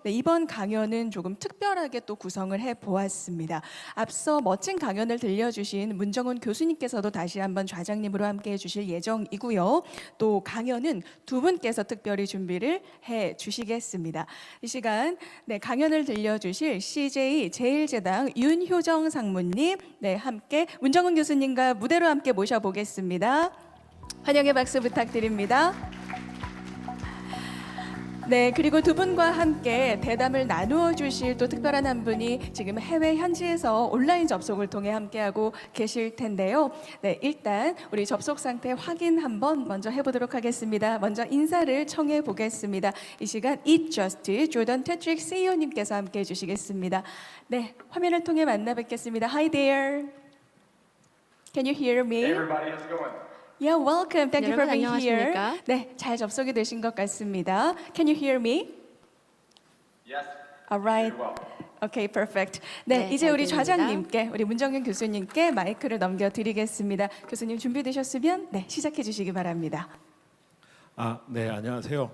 네, 이번 강연은 조금 특별하게 또 구성을 해 보았습니다. 앞서 멋진 강연을 들려주신 문정훈 교수님께서도 다시 한번 좌장님으로 함께 해주실 예정이고요. 또 강연은 두 분께서 특별히 준비를 해 주시겠습니다. 이 시간 강연을 들려주실 CJ 제일제당 윤효정 상무님, 함께 문정훈 교수님과 무대로 함께 모셔보겠습니다. 환영의 박수 부탁드립니다. 네, 그리고 두 분과 함께 대담을 나누어 주실 또 특별한 한 분이 지금 해외 현지에서 온라인 접속을 통해 함께하고 계실 텐데요. 네, 일단 우리 접속 상태 확인 한번 먼저 해보도록 하겠습니다. 먼저 인사를 청해 보겠습니다. 이 시간 Eat Just 조던 테트릭 CEO님께서 함께 해주시겠습니다. 네, 화면을 통해 만나 뵙겠습니다. Hi there. Can you hear me? Hey everybody, how's it going? Yeah, welcome. Thank you for 여러분 being here. 안녕하십니까? 네, 잘 접속이 되신 것 같습니다. Can you hear me? Yes. Alright. Very well. Okay, perfect. 네, 네, 이제 잘 우리 들립니다. 좌장님께, 우리 문정윤 교수님께 마이크를 넘겨드리겠습니다. 교수님 준비되셨으면 시작해 주시기 바랍니다. 네, 안녕하세요.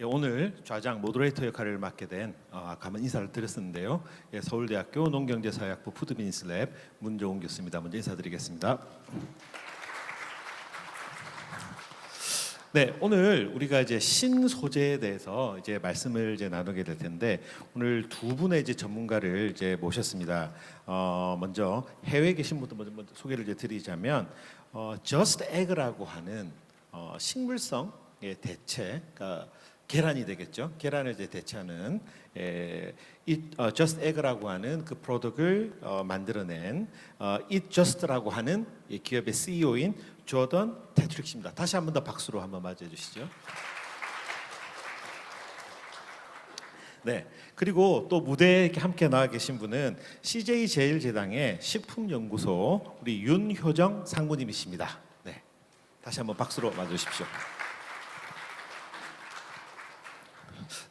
오늘 좌장 모더레이터 역할을 맡게 된 가만 인사를 드렸었는데요. 서울대학교 농경제사회학부 푸드비즈니스랩 문정훈 교수입니다. 먼저 인사드리겠습니다. 네, 오늘 우리가 이제 신소재에 대해서 이제 말씀을 이제 나누게 될 텐데 오늘 두 분의 이제 전문가를 이제 모셨습니다. 먼저 해외에 계신 분들 먼저 소개를 이제 드리자면 Just Egg라고 하는 식물성의 대체, 그러니까 계란이 되겠죠. 계란을 이제 대체하는 Just Egg라고 하는 그 프로덕트를 만들어낸 Eat Just라고 하는 이 기업의 CEO인 조던 테트릭 씨입니다. 다시 한 번 더 박수로 한번 맞이해 주시죠. 네, 그리고 또 무대에 함께 나와 계신 분은 CJ 제일제당의 식품연구소 우리 윤효정 상무님이십니다. 네, 다시 한번 박수로 맞아주십시오.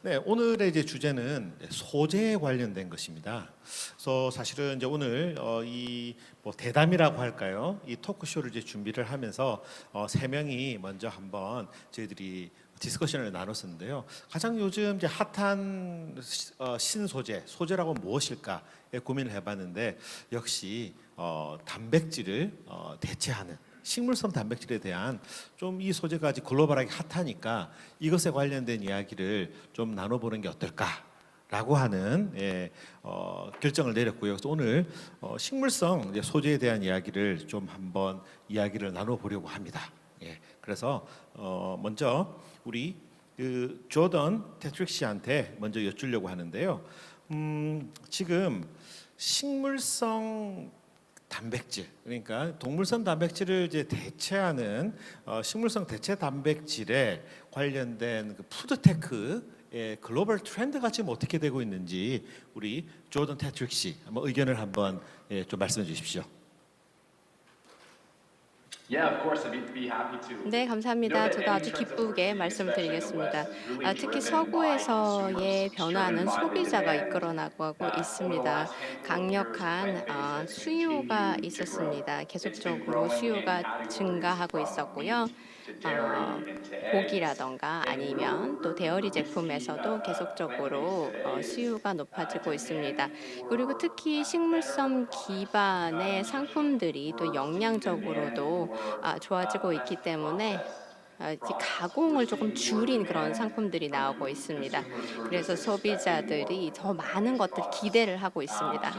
네, 오늘의 이제 주제는 소재에 관련된 것입니다. 그래서 사실은 이제 오늘 이 뭐 대담이라고 할까요? 이 토크쇼를 이제 준비를 하면서 세 명이 먼저 한번 저희들이 디스커션을 나눴었는데요. 가장 요즘 이제 핫한 소재라고 무엇일까에 고민을 해봤는데 역시 단백질을 대체하는. 식물성 단백질에 대한 좀 이 소재가 아직 글로벌하게 핫하니까 이것에 관련된 이야기를 좀 나눠보는 게 어떨까라고 하는 결정을 내렸고요. 그래서 오늘 식물성 소재에 대한 이야기를 좀 한번 이야기를 나눠보려고 합니다. 그래서 먼저 우리 그 조던 테트릭 씨한테 먼저 여쭈려고 하는데요. 지금 식물성 단백질, 그러니까 동물성 단백질을 이제 대체하는 식물성 대체 단백질에 관련된 그 푸드테크의 글로벌 트렌드가 지금 어떻게 되고 있는지 우리 조던 테트릭 씨 한번 의견을 한번 좀 말씀해 주십시오. Yeah, of course, I'd be happy to. 네, 감사합니다. 저도 아주 기쁘게 말씀을 드리겠습니다. 특히 서구에서의 변화는 소비자가 이끌어 나가고 있습니다. 강력한 수요가 있었습니다. 계속적으로 수요가 증가하고 있었고요. 고기라던가 아니면 또 데어리 제품에서도 계속적으로 수요가 높아지고 있습니다. 그리고 특히 식물성 기반의 상품들이 또 영양적으로도 좋아지고 있기 때문에 이제 가공을 조금 줄인 그런 상품들이 나오고 있습니다. 그래서 소비자들이 더 많은 것들 기대를 하고 있습니다.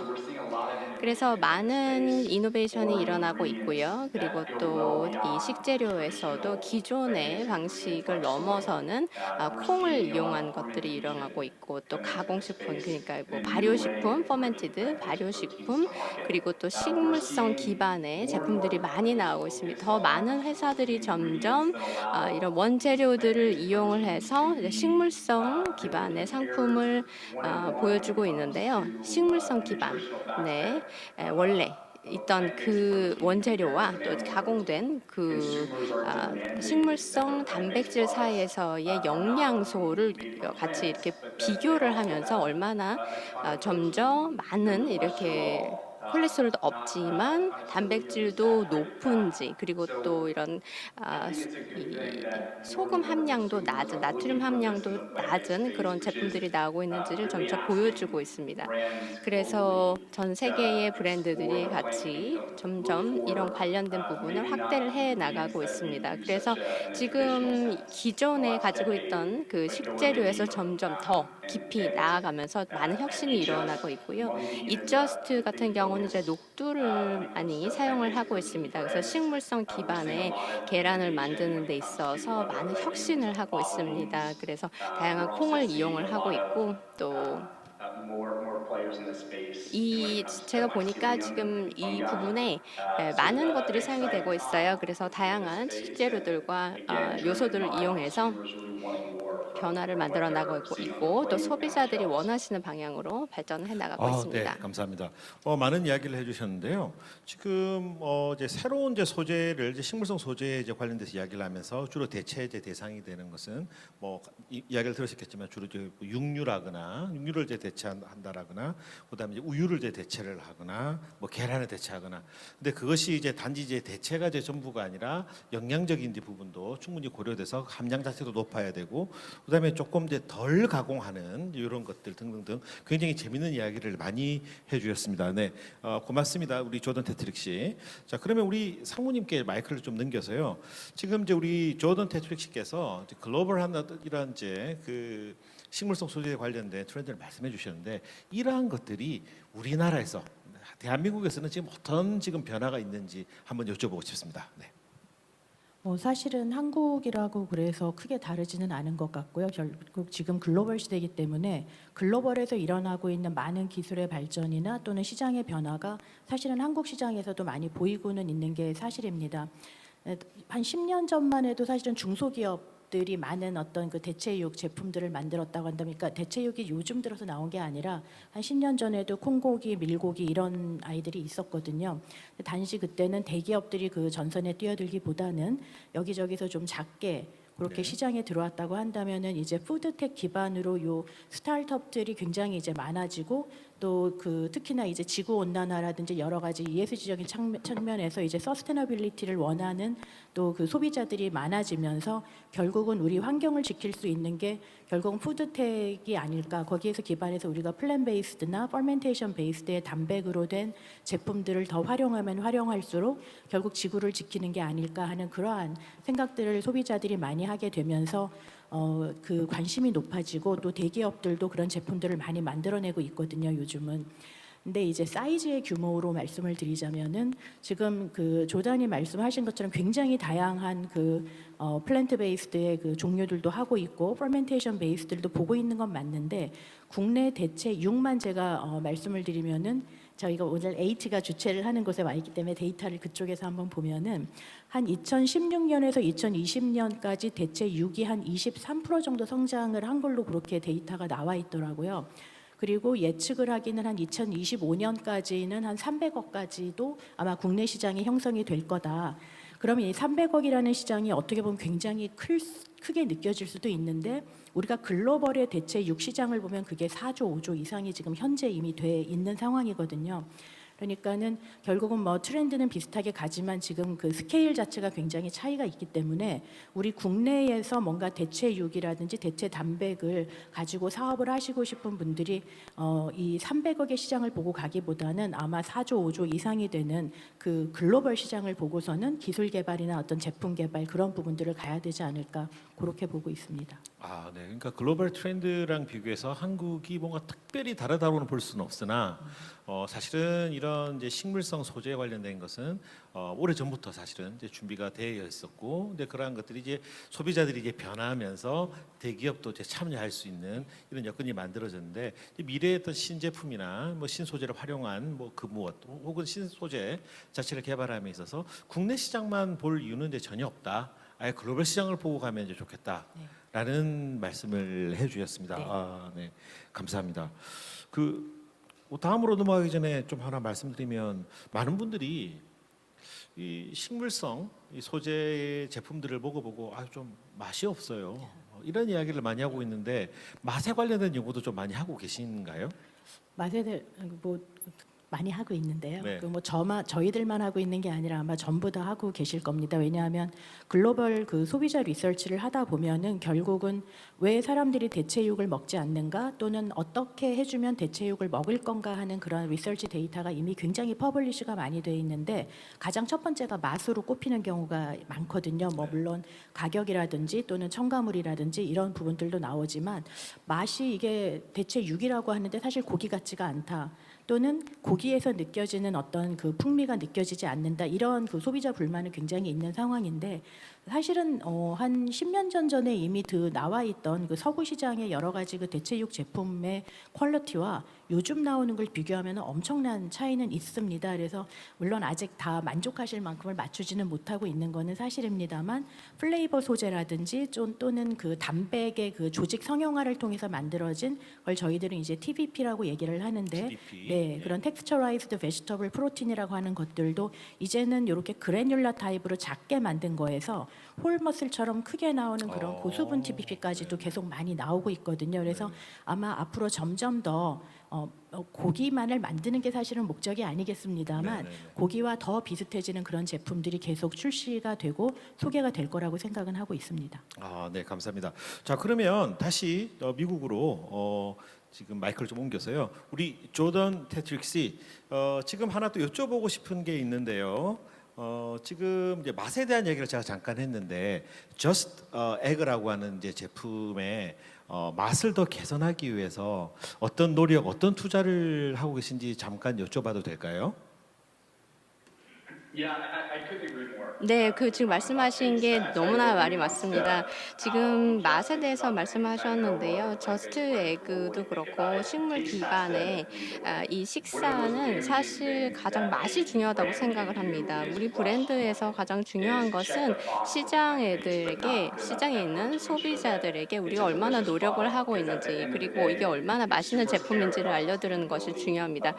그래서 많은 이노베이션이 일어나고 있고요. 그리고 또 이 식재료에서도 기존의 방식을 넘어서는 콩을 이용한 것들이 일어나고 있고 또 가공식품, 그러니까 뭐 발효식품, 퍼멘티드 발효식품, 그리고 또 식물성 기반의 제품들이 많이 나오고 있습니다. 더 많은 회사들이 점점 이런 원재료들을 이용을 해서 이제 식물성 기반의 상품을 보여주고 있는데요. 식물성 기반, 원래 있던 그 원재료와 또 가공된 그 식물성 단백질 사이에서의 영양소를 같이 이렇게 비교를 하면서 얼마나 점점 많은 이렇게 콜레스테롤도 없지만 단백질도 높은지, 그리고 또 이런 이 소금 함량도 낮은, 나트륨 함량도 낮은 그런 제품들이 나오고 있는지를 점차 보여주고 있습니다. 그래서 전 세계의 브랜드들이 같이 점점 이런 관련된 부분을 확대를 해 나가고 있습니다. 그래서 지금 기존에 가지고 있던 그 식재료에서 점점 더 깊이 나아가면서 많은 혁신이 일어나고 있고요. 이저스트 같은 경우는 이제 녹두를 많이 사용을 하고 있습니다. 그래서 식물성 기반의 계란을 만드는 데 있어서 많은 혁신을 하고 있습니다. 그래서 다양한 콩을 이용을 하고 있고, 또 이 제가 보니까 지금 이 부분에 많은 것들이 사용이 되고 있어요. 그래서 다양한 식재료들과 요소들을 이용해서 변화를 만들어 나가고 있고, 또 소비자들이 원하시는 방향으로 발전을 해 나가고 네, 있습니다. 감사합니다. 많은 이야기를 해주셨는데요. 지금 이제 새로운 이제 소재를 이제 식물성 소재에 이제 관련돼서 이야기를 하면서 주로 대체 이제 대상이 되는 것은 뭐 이야기를 들으셨겠지만 주로 이제 육류라거나 육류를 이제 대체한다라거나, 그다음에 이제 우유를 이제 대체를 하거나, 뭐 계란을 대체하거나. 근데 그것이 이제 단지 이제 대체가 이제 전부가 아니라 영양적인 이제 부분도 충분히 고려돼서 함량 자체도 높아야 되고, 그다음에 조금 이제 덜 가공하는 이런 것들 등등등 굉장히 재밌는 이야기를 많이 해주셨습니다. 네, 고맙습니다, 우리 조던 테트릭 씨. 자, 그러면 우리 상무님께 마이크를 좀 넘겨서요. 지금 이제 우리 조던 테트릭 씨께서 이제 글로벌한 이런 이제 그 식물성 소재에 관련된 트렌드를 말씀해 주셨는데, 이러한 것들이 우리나라에서 대한민국에서는 지금 어떤 지금 변화가 있는지 한번 여쭤보고 싶습니다. 네. 사실은 한국이라고 그래서 크게 다르지는 않은 것 같고요. 결국 지금 글로벌 시대이기 때문에 글로벌에서 일어나고 있는 많은 기술의 발전이나 또는 시장의 변화가 사실은 한국 시장에서도 많이 보이고는 있는 게 사실입니다. 한 10년 전만 해도 사실은 중소기업들이 많은 어떤 그 대체육 제품들을 만들었다고 한다면, 그러니까 대체육이 요즘 들어서 나온 게 아니라 한 10년 전에도 콩고기, 밀고기 이런 아이들이 있었거든요. 단지 그때는 대기업들이 그 전선에 뛰어들기보다는 여기저기서 좀 작게 그렇게 네. 시장에 들어왔다고 한다면은 이제 푸드텍 기반으로 요 스타트업들이 굉장히 이제 많아지고, 또 그 특히나 이제 지구 온난화라든지 여러 가지 ESG적인 측면에서 이제 서스테너빌리티를 원하는 또 그 소비자들이 많아지면서 결국은 우리 환경을 지킬 수 있는 게 결국은 푸드텍이 아닐까. 거기에서 기반해서 우리가 플랜 베이스드나 퍼멘테이션 베이스드의 단백으로 된 제품들을 더 활용하면 활용할수록 결국 지구를 지키는 게 아닐까 하는 그러한 생각들을 소비자들이 많이 하게 되면서 그 관심이 높아지고, 또 대기업들도 그런 제품들을 많이 만들어내고 있거든요, 요즘은. 근데 이제 사이즈의 규모로 말씀을 드리자면은 지금 그 조단이 말씀하신 것처럼 굉장히 다양한 그 플랜트 베이스드의 그 종류들도 하고 있고 퍼멘테이션 베이스들도 보고 있는 건 맞는데, 국내 대체육만 제가 말씀을 드리면은, 저희가 오늘 H가 주최를 하는 곳에 와 있기 때문에 데이터를 그쪽에서 한번 보면은 한 2016년에서 2020년까지 대체육이 한 23% 정도 성장을 한 걸로 그렇게 데이터가 나와 있더라고요. 그리고 예측을 하기는 한 2025년까지는 한 300억까지도 아마 국내 시장이 형성이 될 거다. 그러면 이 300억이라는 시장이 어떻게 보면 굉장히 크게 느껴질 수도 있는데, 우리가 글로벌의 대체육 시장을 보면 그게 4조, 5조 이상이 지금 현재 이미 돼 있는 상황이거든요. 그러니까는 결국은 뭐 트렌드는 비슷하게 가지만 지금 그 스케일 자체가 굉장히 차이가 있기 때문에 우리 국내에서 뭔가 대체육이라든지 대체 단백을 가지고 사업을 하시고 싶은 분들이 이 300억의 시장을 보고 가기보다는 아마 4조, 5조 이상이 되는 그 글로벌 시장을 보고서는 기술 개발이나 어떤 제품 개발 그런 부분들을 가야 되지 않을까, 그렇게 보고 있습니다. 네. 그러니까 글로벌 트렌드랑 비교해서 한국이 뭔가 특별히 다르다고는 볼 수는 없으나, 사실은 이런 이제 식물성 소재에 관련된 것은 오래 전부터 사실은 이제 준비가 되어 있었고, 근데 그러한 것들이 이제 소비자들이 이제 변화하면서 대기업도 이제 참여할 수 있는 이런 여건이 만들어졌는데, 미래의 어떤 신제품이나 뭐 신소재를 활용한 뭐 그 무엇 혹은 신소재 자체를 개발함에 있어서 국내 시장만 볼 이유는 이제 전혀 없다. 아예 글로벌 시장을 보고 가면 이제 좋겠다라는 말씀을 해주셨습니다. 네, 감사합니다. 다음으로 넘어가기 전에 좀 하나 말씀드리면, 많은 분들이 이 식물성 이 소재 제품들을 먹어보고 좀 맛이 없어요, 이런 이야기를 많이 하고 있는데, 맛에 관련된 연구도 좀 많이 하고 계신가요? 맛에 대해 뭐 많이 하고 있는데요. 네. 뭐 저희들만 하고 있는 게 아니라 아마 전부 다 하고 계실 겁니다. 왜냐하면 글로벌 그 소비자 리서치를 하다 보면은 결국은 왜 사람들이 대체육을 먹지 않는가 또는 어떻게 해주면 대체육을 먹을 건가 하는 그런 리서치 데이터가 이미 굉장히 퍼블리시가 많이 돼 있는데 가장 첫 번째가 맛으로 꼽히는 경우가 많거든요. 뭐 물론 가격이라든지 또는 첨가물이라든지 이런 부분들도 나오지만 맛이 이게 대체육이라고 하는데 사실 고기 같지가 않다. 또는 고기에서 느껴지는 어떤 그 풍미가 느껴지지 않는다 이런 그 소비자 불만은 굉장히 있는 상황인데 사실은 한 10년 전에 이미 나와 있던 그 서구 시장의 여러 가지 그 대체육 제품의 퀄리티와 요즘 나오는 걸 비교하면 엄청난 차이는 있습니다. 그래서 물론 아직 다 만족하실 만큼을 맞추지는 못하고 있는 거는 사실입니다만 플레이버 소재라든지 또는 그 단백의 그 조직 성형화를 통해서 만들어진 걸 저희들은 이제 TVP라고 얘기를 하는데 TVP. 네, 그런 텍스처라이즈드 베지터블 프로틴이라고 하는 것들도 이제는 이렇게 그래듈라 타입으로 작게 만든 거에서 홀머슬처럼 크게 나오는 그런 고수분 TVP까지도 계속 많이 나오고 있거든요. 그래서 아마 앞으로 점점 더 고기만을 만드는 게 사실은 목적이 아니겠습니다만 네네네. 고기와 더 비슷해지는 그런 제품들이 계속 출시가 되고 소개가 될 거라고 생각은 하고 있습니다. 아, 네, 감사합니다. 자, 그러면 다시 미국으로 지금 마이크를 좀 옮겨서요. 우리 조던 테트릭씨 지금 하나 또 여쭤보고 싶은 게 있는데요. 지금 이제 맛에 대한 얘기를 제가 잠깐 했는데 Just Egg라고 하는 이제 제품의 맛을 더 개선하기 위해서 어떤 노력, 어떤 투자를 하고 계신지 잠깐 여쭤봐도 될까요? Yeah, I couldn't agree more. 네, 그 지금 말씀하신 게 너무나 말이 맞습니다. 지금 맛에 대해서 말씀하셨는데요. 저스트 에그도 그렇고 식물 기반의 이 식사는 사실 가장 맛이 중요하다고 생각을 합니다. 우리 브랜드에서 가장 중요한 것은 시장에 있는 소비자들에게 우리가 얼마나 노력을 하고 있는지 그리고 이게 얼마나 맛있는 제품인지를 알려드리는 것이 중요합니다.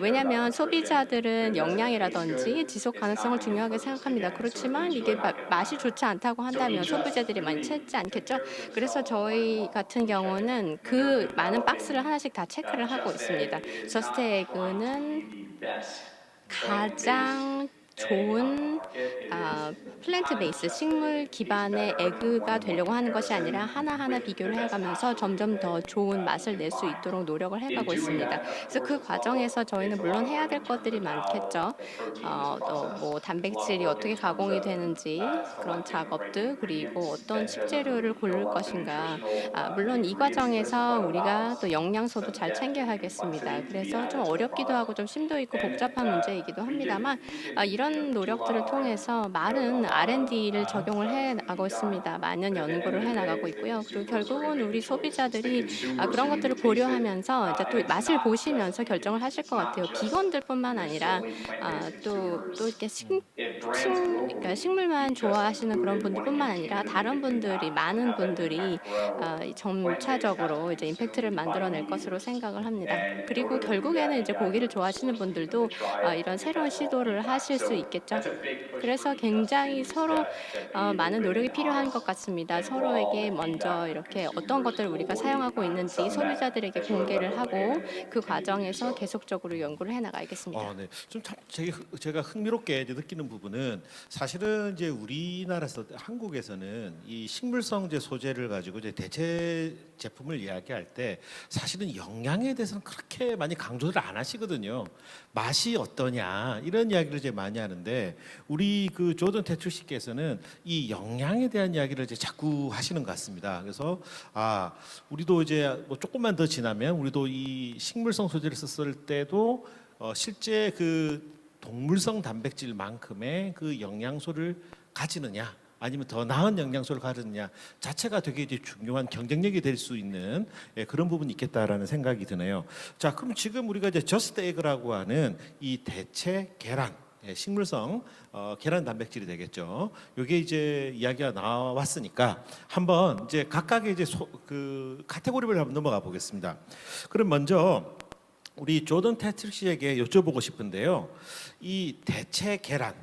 왜냐하면 소비자들은 영양이라든지 지속 가능성을 중요하게 생각합니다. 그렇지만 이게 맛이 좋지 않다고 한다면 소비자들이 많이 찾지 않겠죠? 그래서 저희 같은 경우는 그 많은 박스를 하나씩 다 체크를 하고 있습니다. 저스트 에그는 가장 좋은 플랜트 베이스 식물 기반의 에그가 되려고 하는 것이 아니라 하나하나 비교를 해가면서 점점 더 좋은 맛을 낼 수 있도록 노력을 해가고 있습니다. 그래서 그 과정에서 저희는 물론 해야 될 것들이 많겠죠. 또 뭐 단백질이 어떻게 가공이 되는지 그런 작업들 그리고 어떤 식재료를 고를 것인가. 물론 이 과정에서 우리가 또 영양소도 잘 챙겨야겠습니다. 그래서 좀 어렵기도 하고 좀 심도 있고 복잡한 문제이기도 합니다만 이런 노력들을 통해서 많은 R&D를 적용을 해나가고 있습니다. 많은 연구를 해나가고 있고요. 그리고 결국은 우리 소비자들이 그런 것들을 고려하면서 이제 또 맛을 보시면서 결정을 하실 것 같아요. 비건들뿐만 아니라 또 이렇게 그러니까 식물만 좋아하시는 그런 분들뿐만 아니라 다른 분들이 많은 분들이 점차적으로 이제 임팩트를 만들어낼 것으로 생각을 합니다. 그리고 결국에는 이제 고기를 좋아하시는 분들도 이런 새로운 시도를 하실 수 있겠죠. 그래서 굉장히 서로 많은 노력이 필요한 것 같습니다. 서로에게 먼저 이렇게 어떤 것들을 우리가 사용하고 있는지 소비자들에게 공개를 하고 그 과정에서 계속적으로 연구를 해나가겠습니다. 네. 좀 참 제가 흥미롭게 이제 느끼는 부분은 사실은 이제 우리나라에서 한국에서는 이 식물성제 소재를 가지고 이제 대체 제품을 이야기할 때 사실은 영양에 대해서는 그렇게 많이 강조를 안 하시거든요. 맛이 어떠냐 이런 이야기를 이제 많이 하는데 우리 그 조던 테트릭씨께서는 이 영양에 대한 이야기를 이제 자꾸 하시는 것 같습니다. 그래서 우리도 이제 뭐 조금만 더 지나면 우리도 이 식물성 소재를 썼을 때도 실제 그 동물성 단백질만큼의 그 영양소를 가지느냐 아니면 더 나은 영양소를 가지느냐 자체가 되게 이제 중요한 경쟁력이 될 수 있는 그런 부분이 있겠다라는 생각이 드네요. 자, 그럼 지금 우리가 이제 저스트 에그라고 하는 이 대체 계란 식물성 계란 단백질이 되겠죠. 이게 이제 이야기가 나왔으니까 한번 이제 각각의 이제 그 카테고리를 한번 넘어가 보겠습니다. 그럼 먼저 우리 조던 테트릭씨에게 여쭤보고 싶은데요. 이 대체 계란,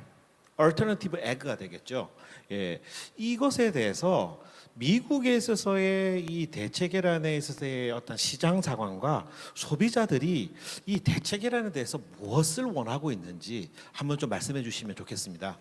alternative egg가 되겠죠. 예, 이것에 대해서 미국에 있어서의 이 대체 계란에 있어서의 어떤 시장 상황과 소비자들이 이 대체 계란에 대해서 무엇을 원하고 있는지 한번 좀 말씀해 주시면 좋겠습니다.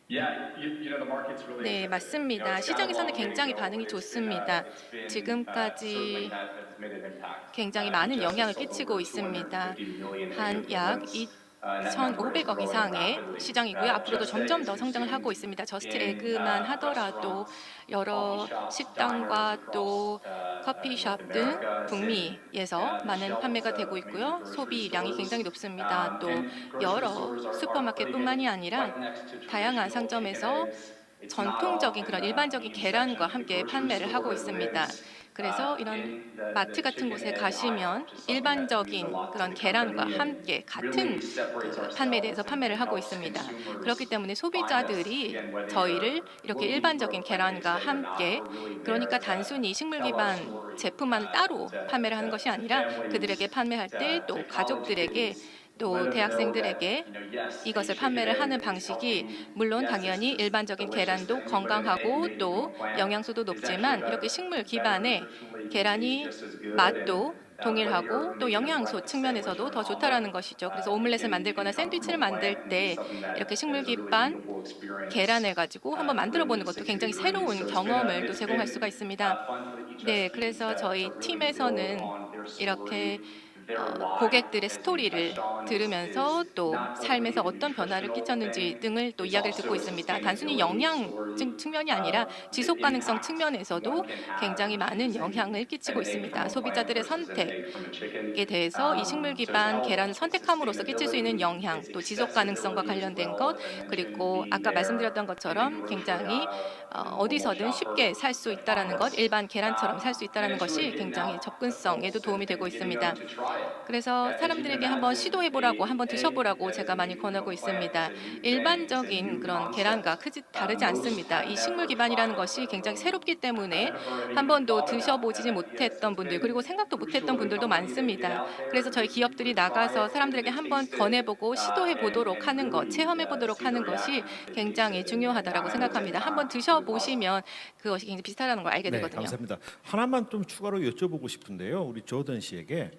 Yeah, the market's really 네, accepted it. 맞습니다. It's got a 시장에서는 long way to 굉장히 go. 반응이 It's 좋습니다. it's been, 지금까지 certainly has made an impact. 굉장히 많은 Just 영향을 sold 끼치고 over 있습니다. 250 million 한 약 equivalents. That number is 2,500억 growing 이상의 rapidly. 시장이고요. 앞으로도 Just 점점 Egg 더 is 성장을 하고 consumed 있습니다. 저스트 in, 에그만 하더라도 restaurants, 여러 coffee shops, 식당과 diners 또 across, 커피숍 North 등 America. It's in, 북미에서 the 많은 shelves 판매가 of 되고 major 있고요. grocery 소비량이 stores. 굉장히 높습니다. 또 And grocery 여러 stores are 슈퍼마켓뿐만이 putting it 아니라 right next to 다양한 traditional 상점에서 chicken eggs. It's not 전통적인 often 그런 the 일반적인 meat 계란과 section of the 함께 grocery 판매를 store 하고 that 있습니다. lives, 그래서 이런 in 마트 the 같은 chicken 곳에 egg 가시면 aisle, which is something that means a 일반적인 lot to 그런 the 계란과 company 함께 and 같은 really separates 판매에 대해서 ourselves 판매를 and 하고 helps 있습니다. consumers 그렇기 때문에 find us. 소비자들이 Again, whether 저희를 you're 이렇게 looking 일반적인 for a 계란과 plant-based egg or not, 함께 we're really 그러니까 there to 단순히 식물 tell our 기반 story, 제품만을 따로 to 판매를 하는 것이 아니라 families, 그들에게 판매할 때 또 to college 가족들에게 kids, 또 let them know 대학생들에게 that, yes, 이것을 a chicken 판매를 egg 하는 is 방식이 healthy. 물론 Yes, 당연히 it's 일반적인 delicious 계란도 that you put an egg 건강하고 made 또 from a plant. 영양소도 It's 높지만 actually 이렇게 better, 식물 better 기반의 nutritionally, 계란이 tastes just as good, 맛도 and, whether 동일하고 you're 또 making a 영양소 breakfast 측면에서도 sandwich or 더 an 좋다라는 omelet, 것이죠. 그래서 it 오믈렛을 can 만들거나 come from 샌드위치를 a plant 만들 and 때 be something that 이렇게 is 식물 a really 기반 meaningful experience. 계란을 가지고 한번 만들어 보는 Really 것도 stick to 굉장히 the 새로운 ingredients. So 경험을 또 it's 제공할 been, 수가 있습니다. fun for each 네, team 그래서 to 저희 really 팀에서는 build on their 이렇게 story, their why, 고객들의 as we 스토리를 touched on, 들으면서 is 또 not 삶에서 only the 어떤 변화를 nutritional 끼쳤는지 thing, 등을 또 it's 이야기를 also 듣고 a 있습니다. 단순히 sustainability 영양 story, 측면이 아니라 the 지속 가능성 impact 측면에서도 one can have 굉장히 when 많은 choosing 영향을 끼치고 an egg 있습니다. from a plant 소비자들의 versus an egg from a chicken. 선택에 대해서 이 식물 So it's 기반 health, 계란을 it's 선택함으로써 끼칠 수 있는 sustainability, 영향, it's 또 지속 가능성과 accessibility as 관련된 well, 것, as I mentioned, 그리고 being 아까 there 말씀드렸던 in the 것처럼 grocery 굉장히 aisle, in the 어디서든 normal 쉽게 shopper 살 수 to 있다라는 find 것, us. 일반 계란처럼 살 수 And 있다라는 it's really 것이 getting 굉장히 out to 접근성에도 folks 도움이 되고 and getting them 있습니다. to try it. 그래서 As you can 사람들에게 한번 imagine, 시도해보라고, 한번 a egg 드셔보라고 as 제가 a 많이 meat from 권하고 a plant 있습니다. is a new thing. It's a 일반적인 new 그런 계란과 concept. 다르지 Most 않습니다. have 이 식물 never 기반이라는 tried it, 것이 let 굉장히 alone 새롭기 때문에 have ever 한 even 번도 thought about 드셔보지 that idea. So 못했던 it's 분들, been 그리고 생각도 crucial 못했던 to the 분들도 company to get 많습니다. out there, 그래서 저희 to 기업들이 try 나가서 it, 사람들에게 to 한번 taste it, 권해보고 시도해보도록 and 하는 것, really 체험해보도록 see the 하는 것이 reaction to taste 굉장히 it and 중요하다라고 not 생각합니다. take 한번 time to the process. 드셔보시면 그것이 굉장히 비슷하다는 걸 알게 네, 되거든요. 감사합니다. 하나만 좀 추가로 여쭤보고 싶은데요, 우리 조던 씨에게.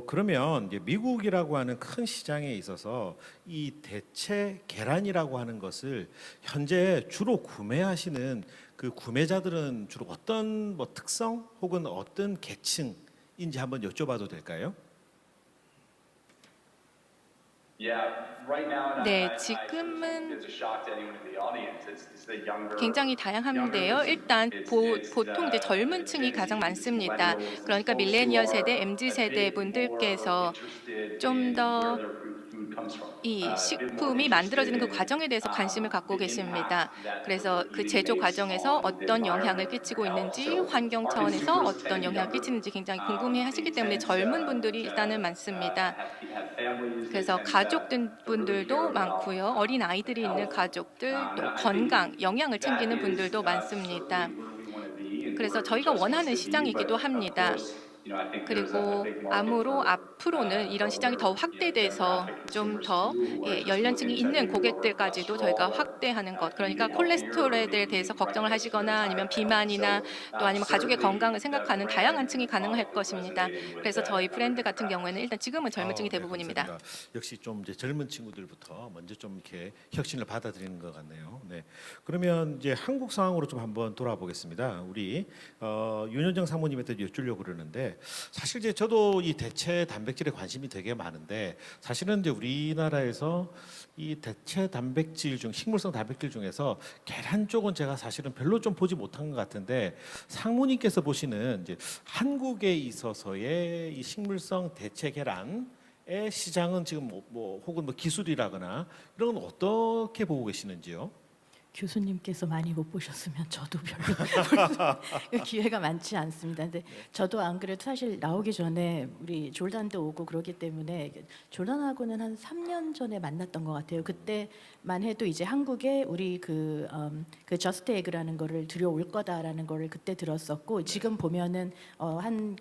그러면 이제 미국이라고 하는 큰 시장에 있어서 이 대체 계란이라고 하는 것을 현재 주로 구매하시는 그 구매자들은 주로 어떤 뭐 특성 혹은 어떤 계층인지 한번 여쭤봐도 될까요? 네, 지금은 it's a shock to anyone in the audience. It's the younger, 굉장히 다양한데요. 일단 보통 이제 젊은 층이 가장 많습니다. 그러니까 밀레니얼 세대, MZ 세대 분들께서 좀 더 이 식품이 만들어지는 그 과정에 대해서 관심을 갖고 계십니다. 그래서 그 제조 과정에서 어떤 영향을 끼치고 있는지, 환경 차원에서 어떤 영향을 끼치는지 굉장히 궁금해 하시기 때문에 젊은 분들이 일단은 많습니다. 그래서 가족분들도 많고요. 어린 아이들이 있는 가족들, 또 건강, 영양을 챙기는 분들도 많습니다. 그래서 저희가 원하는 시장이기도 합니다. 그리고 아무로 앞으로는 이런 시장이 더 확대돼서 좀 더 연령층이 있는 고객들까지도 저희가 확대하는 것, 그러니까 콜레스테롤에 대해서 걱정을 하시거나 아니면 비만이나 또 아니면 가족의 건강을 생각하는 다양한 층이 가능할 것입니다. 그래서 저희 브랜드 같은 경우에는 일단 지금은 젊은 층이 네, 대부분입니다. 감사합니다. 역시 좀 이제 젊은 친구들부터 먼저 좀 이렇게 혁신을 받아들이는 것 같네요. 네. 그러면 이제 한국 상황으로 좀 한번 돌아보겠습니다. 우리 윤현정 사모님한테 여쭈려고 그러는데, 사실 이제 저도 이 대체 단백질에 관심이 되게 많은데, 사실은 이제 우리나라에서 이 대체 단백질 중 식물성 단백질 중에서 계란 쪽은 제가 사실은 별로 좀 보지 못한 것 같은데, 상무님께서 보시는 이제 한국에 있어서의 이 식물성 대체 계란의 시장은 지금 뭐 혹은 뭐 기술이라거나 이런 건 어떻게 보고 계시는지요? 교수님께서 많이 못 보셨으면 저도 별로 기회가 많지 않습니다. 근데 저도 안 그래도 사실 나오기 전에 우리 졸단도 오고 그러기 때문에 졸단하고는 한 3년 전에 만났던 것 같아요. 그때만 해도 이제 한국에 우리 그 저스트 에그라는 거를 들여올 거다라는 거를 그때 들었었고, 지금 보면은 한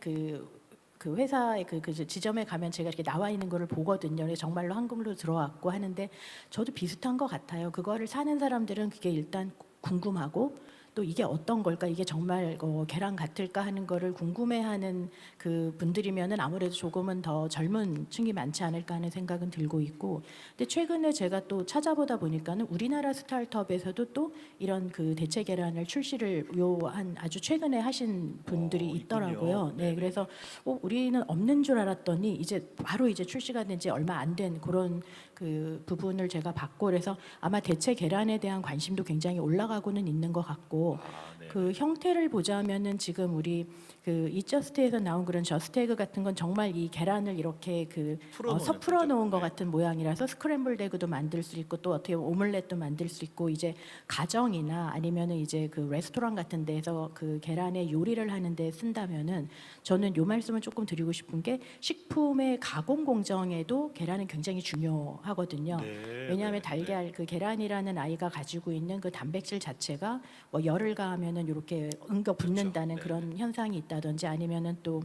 그 회사의 그 지점에 가면 제가 이렇게 나와 있는 거를 보거든요. 그래서 정말로 한국으로 들어왔고 하는데 저도 비슷한 것 같아요. 그거를 사는 사람들은 그게 일단 궁금하고 또 이게 어떤 걸까, 이게 정말 계란 같을까 하는 거를 궁금해하는 그 분들이면은 아무래도 조금은 더 젊은 층이 많지 않을까 하는 생각은 들고 있고, 근데 최근에 제가 또 찾아보다 보니까는 우리나라 스타트업에서도 또 이런 그 대체 계란을 출시를 한 아주 최근에 하신 분들이 있군요. 있더라고요. 네, 네네. 그래서 우리는 없는 줄 알았더니 이제 바로 이제 출시가 된 지 얼마 안 된 그런 그 부분을 제가 봤고, 그래서 아마 대체 계란에 대한 관심도 굉장히 올라가고는 있는 것 같고, 네. 그 형태를 보자면은 지금 우리 그 이저스트에서 나온 그런 저스트에그 같은 건 정말 이 계란을 이렇게 풀어놓은 섞어 놓은 형태죠. 것 네. 같은 모양이라서 스크램블드 에그도 만들 수 있고 또 어떻게 보면 오믈렛도 만들 수 있고, 이제 가정이나 아니면은 이제 그 레스토랑 같은 데서 그 계란의 요리를 하는데 쓴다면은 저는 요 말씀을 조금 드리고 싶은 게, 식품의 가공 공정에도 계란은 굉장히 중요하거든요. 네, 왜냐하면 네, 달걀 그 계란이라는 아이가 가지고 있는 그 단백질 자체가 뭐 열을 가하면은 이렇게 응겨 붙는다는 그렇죠. 그런 현상이 있다든지, 아니면은 또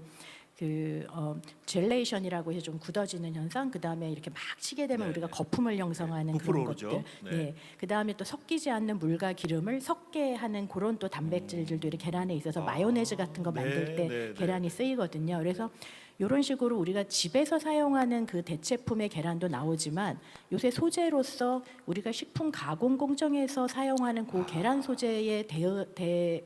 젤레이션이라고 해서 좀 굳어지는 현상, 그 다음에 이렇게 막 치게 되면 네. 우리가 거품을 형성하는 부풀어 그런 오르죠. 것들, 네. 네. 그 다음에 또 섞이지 않는 물과 기름을 섞게 하는 그런 또 단백질들도 이렇게 계란에 있어서 마요네즈 같은 거 만들 때 네, 계란이 쓰이거든요. 그래서 이런 식으로 우리가 집에서 사용하는 그 대체품의 계란도 나오지만 요새 소재로서 우리가 식품 가공 공정에서 사용하는 그 계란 소재의 대체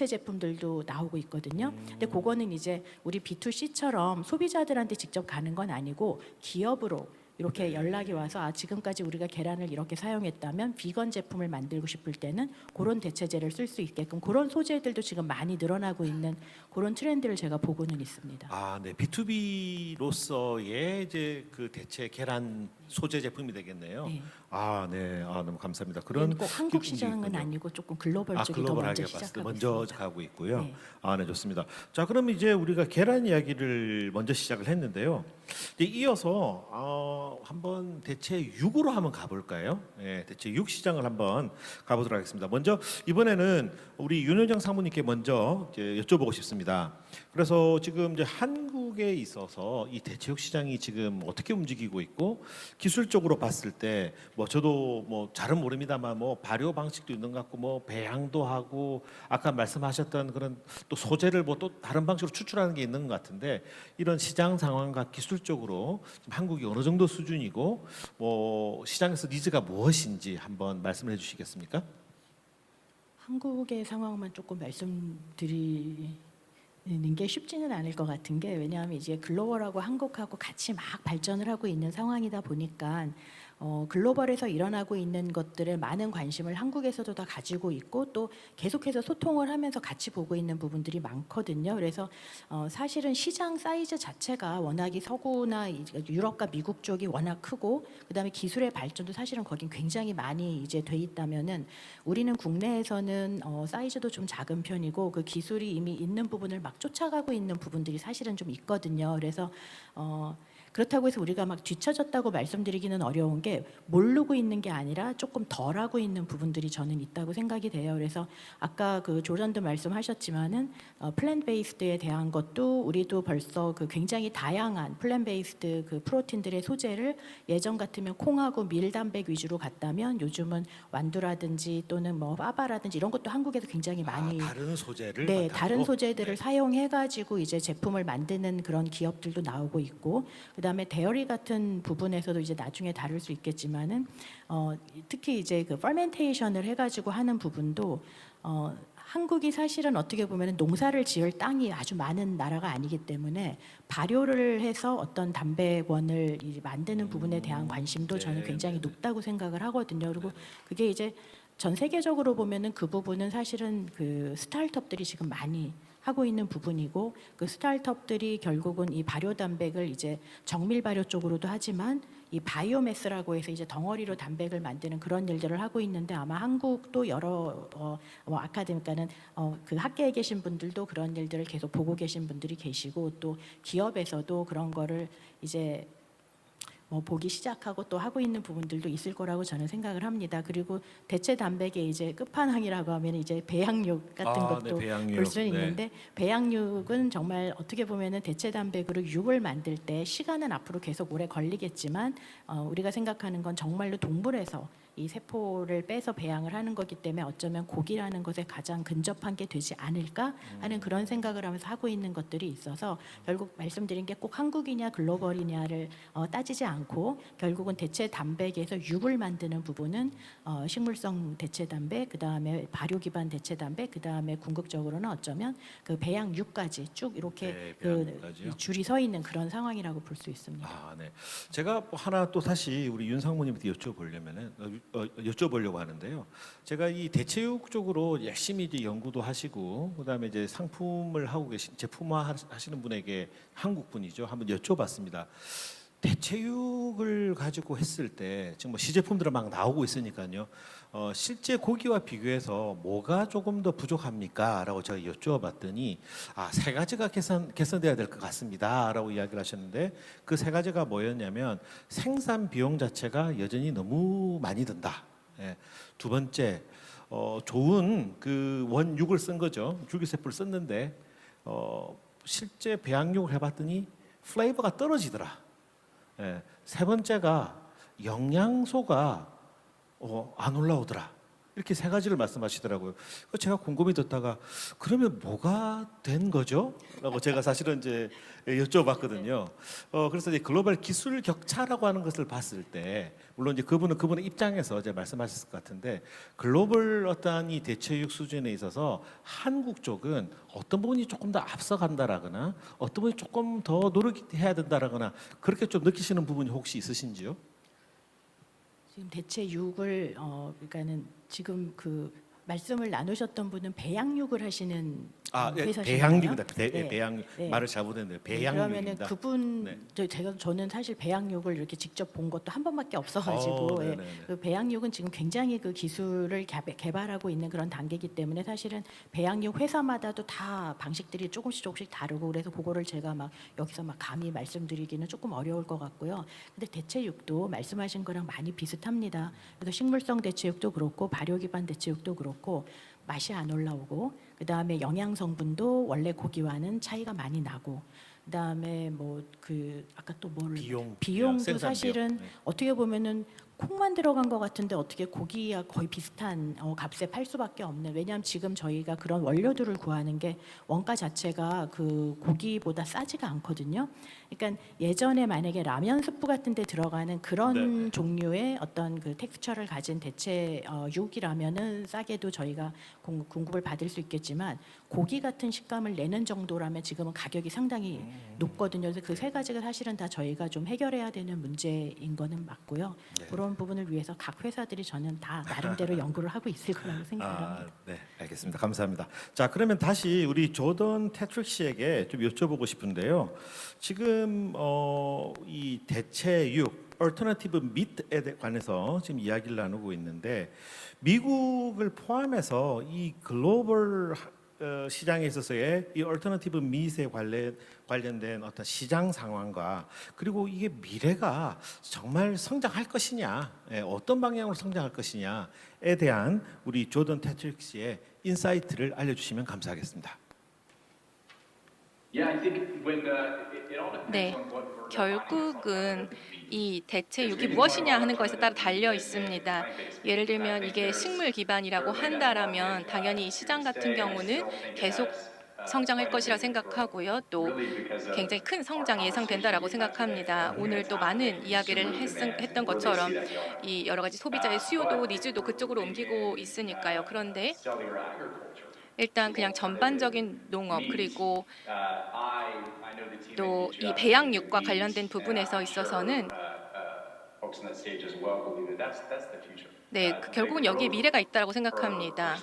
제품들도 나오고 있거든요. 근데 그거는 이제 우리 B2C처럼 소비자들한테 직접 가는 건 아니고 기업으로 이렇게 연락이 와서 지금까지 우리가 계란을 이렇게 사용했다면 비건 제품을 만들고 싶을 때는 그런 대체제를 쓸 수 있게끔 그런 소재들도 지금 많이 늘어나고 있는 그런 트렌드를 제가 보고는 있습니다. 네. B2B로서의 이제 그 대체 계란 소재 제품이 되겠네요. 네. 네. 너무 감사합니다. 그런 그런 꼭 한국 움직임이 시장은 있군요. 아니고 조금 글로벌적이 더 글로벌하게 먼저 봤을 때 시작하고 먼저 있습니다. 가고 있고요. 네. 네, 좋습니다. 자, 그럼 이제 우리가 계란 이야기를 먼저 시작을 했는데요. 이제 이어서 한번 대체 육으로 한번 가볼까요? 네, 대체 육 시장을 한번 가보도록 하겠습니다. 먼저 이번에는 우리 윤여정 사모님께 먼저 이제 여쭤보고 싶습니다. 그래서 지금 이제 한국에 있어서 이 대체육 시장이 지금 어떻게 움직이고 있고, 기술적으로 봤을 때 뭐 저도 뭐 잘은 모릅니다만 뭐 발효 방식도 있는 것 같고 뭐 배양도 하고 아까 말씀하셨던 그런 또 소재를 뭐 또 다른 방식으로 추출하는 게 있는 것 같은데, 이런 시장 상황과 기술적으로 지금 한국이 어느 정도 수준이고 뭐 시장에서 니즈가 무엇인지 한번 말씀을 해주시겠습니까? 한국의 상황만 조금 말씀드리는 게 쉽지는 않을 것 같은 게, 왜냐하면 이제 글로벌하고 한국하고 같이 막 발전을 하고 있는 상황이다 보니까 글로벌에서 일어나고 있는 것들에 많은 관심을 한국에서도 다 가지고 있고 또 계속해서 소통을 하면서 같이 보고 있는 부분들이 많거든요. 그래서 사실은 시장 사이즈 자체가 워낙이 서구나 유럽과 미국 쪽이 워낙 크고, 그다음에 기술의 발전도 사실은 거긴 굉장히 많이 이제 돼 있다면은 우리는 국내에서는 사이즈도 좀 작은 편이고 그 기술이 이미 있는 부분을 막 쫓아가고 있는 부분들이 사실은 좀 있거든요. 그래서 그렇다고 해서 우리가 막 뒤처졌다고 말씀드리기는 어려운 게, 모르고 있는 게 아니라 조금 덜 하고 있는 부분들이 저는 있다고 생각이 돼요. 그래서 아까 그 조전도 말씀하셨지만은 플랜 베이스드에 대한 것도 우리도 벌써 그 굉장히 다양한 플랜 베이스드 그 프로틴들의 소재를 예전 같으면 콩하고 밀 단백 위주로 갔다면 요즘은 완두라든지 또는 뭐 파바라든지 이런 것도 한국에서 굉장히 많이 다른 소재를 네, 바탕으로? 다른 소재들을 네. 사용해가지고 이제 제품을 만드는 그런 기업들도 나오고 있고, 그다음에 데어리 같은 부분에서도 이제 나중에 다룰 수 있겠지만은 특히 이제 그 퍼멘테이션을 해가지고 하는 부분도 한국이 사실은 어떻게 보면 농사를 지을 땅이 아주 많은 나라가 아니기 때문에 발효를 해서 어떤 단백원을 만드는 부분에 대한 관심도 저는 네, 굉장히 네, 네. 높다고 생각을 하거든요. 그리고 그게 이제 전 세계적으로 보면은 그 부분은 사실은 그 스타트업들이 지금 많이 하고 있는 부분이고, 그 스타트업들이 결국은 이 발효 단백을 이제 정밀 발효 쪽으로도 하지만 이 바이오매스라고 해서 이제 덩어리로 단백을 만드는 그런 일들을 하고 있는데, 아마 한국도 여러 아카데미가는 그 학계에 계신 분들도 그런 일들을 계속 보고 계신 분들이 계시고, 또 기업에서도 그런 거를 이제 뭐 보기 시작하고 또 하고 있는 부분들도 있을 거라고 저는 생각을 합니다. 그리고 대체 단백의 이제 끝판왕이라고 하면 이제 배양육 같은 것도 배양육. 볼 수 네. 있는데 배양육은 정말 어떻게 보면은 대체 단백으로 육을 만들 때 시간은 앞으로 계속 오래 걸리겠지만 우리가 생각하는 건 정말로 동물에서 이 세포를 빼서 배양을 하는 거기 때문에 어쩌면 고기라는 것에 가장 근접한 게 되지 않을까 하는 그런 생각을 하면서 하고 있는 것들이 있어서 결국 말씀드린 게 꼭 한국이냐 글로벌이냐를 따지지 않고 결국은 대체 단백에서 육을 만드는 부분은 식물성 대체 단백, 그 다음에 발효 기반 대체 단백, 그 다음에 궁극적으로는 어쩌면 그 배양육까지 쭉 이렇게 네, 그 배양육까지요? 줄이 서 있는 그런 상황이라고 볼 수 있습니다. 아, 네. 제가 뭐 하나 또 다시 우리 윤 상무님한테 여쭤보려고 하는데요. 제가 이 대체육 쪽으로 열심히 이제 연구도 하시고 그다음에 이제 상품을 하고 계신 제품화 하시는 분에게 한국 분이죠. 한번 여쭤봤습니다. 대체육을 가지고 했을 때 지금 뭐 시제품들은 막 나오고 있으니까요. 실제 고기와 비교해서 뭐가 조금 더 부족합니까?라고 제가 여쭤봤더니 세 가지가 개선돼야 될 것 같습니다.라고 이야기를 하셨는데 그 세 가지가 뭐였냐면 생산 비용 자체가 여전히 너무 많이 든다. 예. 두 번째, 좋은 그 원육을 쓴 거죠. 줄기세포를 썼는데 실제 배양육을 해봤더니 플레이버가 떨어지더라. 예, 세 번째가 영양소가 안 올라오더라. 이렇게 세 가지를 말씀하시더라고요. 제가 곰곰이 듣다가 그러면 뭐가 된 거죠? 라고 제가 사실은 이제 여쭤봤거든요. 그래서 이제 글로벌 기술 격차라고 하는 것을 봤을 때 물론 이제 그분의 입장에서 이제 말씀하셨을 것 같은데 글로벌 어떠한 이 대체육 수준에 있어서 한국 쪽은 어떤 부분이 조금 더 앞서간다라거나 어떤 부분이 조금 더 노력해야 된다라거나 그렇게 좀 느끼시는 부분이 혹시 있으신지요? 지금 대체 육을 그러니까는 지금 그 말씀을 나누셨던 분은 배양육을 하시는 회사신가요? 배양육입니다. 네. 배양육 네. 말을 잘못했네요. 그러면은 배양육입니다. 그분 네. 저는 사실 배양육을 이렇게 직접 본 것도 한 번밖에 없어가지고 예. 네네네. 그 배양육은 지금 굉장히 그 기술을 개발하고 있는 그런 단계이기 때문에 사실은 배양육 회사마다도 다 방식들이 조금씩 다르고 그래서 그거를 제가 막 여기서 막 감히 말씀드리기는 조금 어려울 것 같고요. 근데 대체육도 말씀하신 거랑 많이 비슷합니다. 그래서 식물성 대체육도 그렇고 발효 기반 대체육도 그렇고 맛이 안 올라오고 그다음에 영양 성분도 원래 고기와는 차이가 많이 나고 그다음에 뭐 그 아까 또 뭘 비용도 생산 사실은 비용. 네. 어떻게 보면은 콩만 들어간 것 같은데 어떻게 고기와 거의 비슷한 값에 팔 수밖에 없는 왜냐하면 지금 저희가 그런 원료들을 구하는 게 원가 자체가 그 고기보다 싸지가 않거든요. 그러니까 예전에 만약에 라면 스프 같은 데 들어가는 그런 네. 종류의 어떤 그 텍스처를 가진 대체 육이라면은 싸게도 저희가 공급을 받을 수 있겠지만 고기 같은 식감을 내는 정도라면 지금은 가격이 상당히 높거든요. 그래서 그 세 가지가 사실은 다 저희가 좀 해결해야 되는 문제인 거는 맞고요. 네. 그런 부분을 위해서 각 회사들이 저는 다 나름대로 연구를 하고 있을 거라고 생각합니다. 네, 알겠습니다. 감사합니다. 자, 그러면 다시 우리 조던 태트릭 씨에게 좀 여쭤보고 싶은데요. 지금 이 대체육 얼터너티브 미트에 관해서 지금 이야기를 나누고 있는데 미국을 포함해서 이 글로벌 시장에 있어서의 이 얼터너티브 미트에 관련된 어떤 시장 상황과 그리고 이게 미래가 정말 성장할 것이냐, 어떤 방향으로 성장할 것이냐에 대한 우리 조던 태트릭 씨의 인사이트를 알려주시면 감사하겠습니다. Yeah, I think when it all depends 네, on what we're 결국은 이 대체육이 무엇이냐 하는 것에 따라 달려 있습니다. 예를 들면 이게 식물 기반이라고 한다라면 당연히 이 시장 같은 경우는 계속 성장할 것이라 생각하고요. 또 굉장히 큰 성장이 예상된다라고 생각합니다. 오늘 또 많은 이야기를 했던 것처럼 이 여러 가지 소비자의 수요도 니즈도 그쪽으로 옮기고 있으니까요. 그런데 일단 그냥 전반적인 농업 그리고 또 이 배양육과 관련된 부분에서 있어서는 네, 결국은 여기에 미래가 있다고 생각합니다.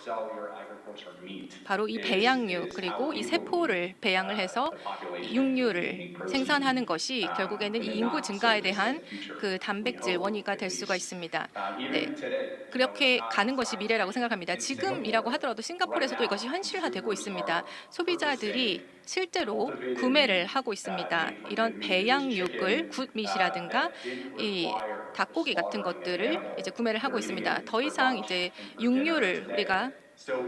바로 이 배양육 그리고 이 세포를 배양을 해서 육류를 생산하는 것이 결국에는 이 인구 증가에 대한 그 단백질 원인이 될 수가 있습니다. 네, 그렇게 가는 것이 미래라고 생각합니다. 지금이라고 하더라도 싱가포르에서도 이것이 현실화되고 있습니다. 소비자들이 실제로 구매를 하고 있습니다. 이런 배양육을 굿밋이라든가 이 닭고기 같은 것들을 이제 구매를 하고 있습니다. 더 이상 이제 육류를 우리가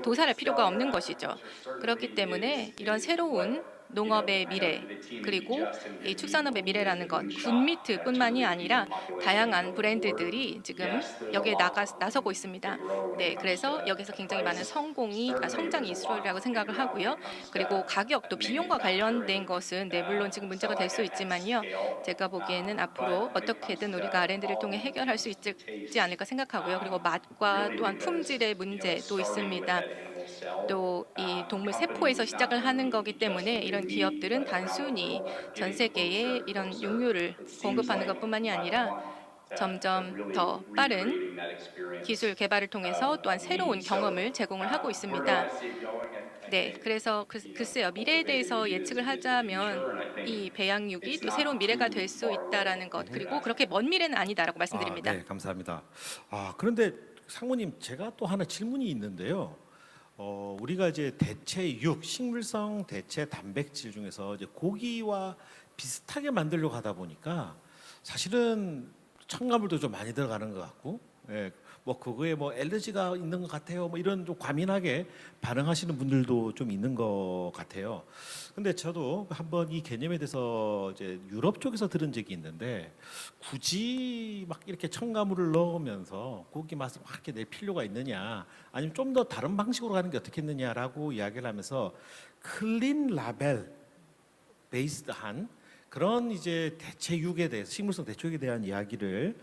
도살할 필요가 없는 것이죠. 그렇기 때문에 이런 새로운 농업의 미래 그리고 이 축산업의 미래라는 것 굿미트뿐만이 아니라 다양한 브랜드들이 지금 여기에 나서고 있습니다. 네, 그래서 여기서 굉장히 많은 성장이 있으리라고 생각을 하고요. 그리고 가격도 비용과 관련된 것은 네, 물론 지금 문제가 될 수 있지만요. 제가 보기에는 앞으로 어떻게든 우리가 R&D를 통해 해결할 수 있지 않을까 생각하고요. 그리고 맛과 또한 품질의 문제도 있습니다. 또 이 동물 세포에서 시작을 하는 거기 때문에 이런 기업들은 단순히 전 세계에 이런 육류를 공급하는 것뿐만이 아니라 점점 더 빠른 기술 개발을 통해서 또한 새로운 경험을 제공을 하고 있습니다. 네, 그래서 글쎄요, 미래에 대해서 예측을 하자면 이 배양육이 또 새로운 미래가 될 수 있다라는 것 그리고 그렇게 먼 미래는 아니다라고 말씀드립니다. 네, 감사합니다. 그런데 상무님, 제가 또 하나 질문이 있는데요. 우리가 이제 대체육, 식물성 대체 단백질 중에서 이제 고기와 비슷하게 만들려고 하다 보니까 사실은 첨가물도 좀 많이 들어가는 것 같고, 예, 뭐 그거에 뭐 알레르기가 있는 것 같아요. 뭐 이런 좀 과민하게 반응하시는 분들도 좀 있는 것 같아요. 근데 저도 한번 이 개념에 대해서 이제 유럽 쪽에서 들은 적이 있는데 굳이 막 이렇게 첨가물을 넣으면서 고기 맛을 막 이렇게 낼 필요가 있느냐, 아니면 좀 더 다른 방식으로 가는 게 어떻겠느냐라고 이야기를 하면서 클린 라벨 베이스드한 그런 이제 대체육에 대해서, 식물성 대체육에 대한 이야기를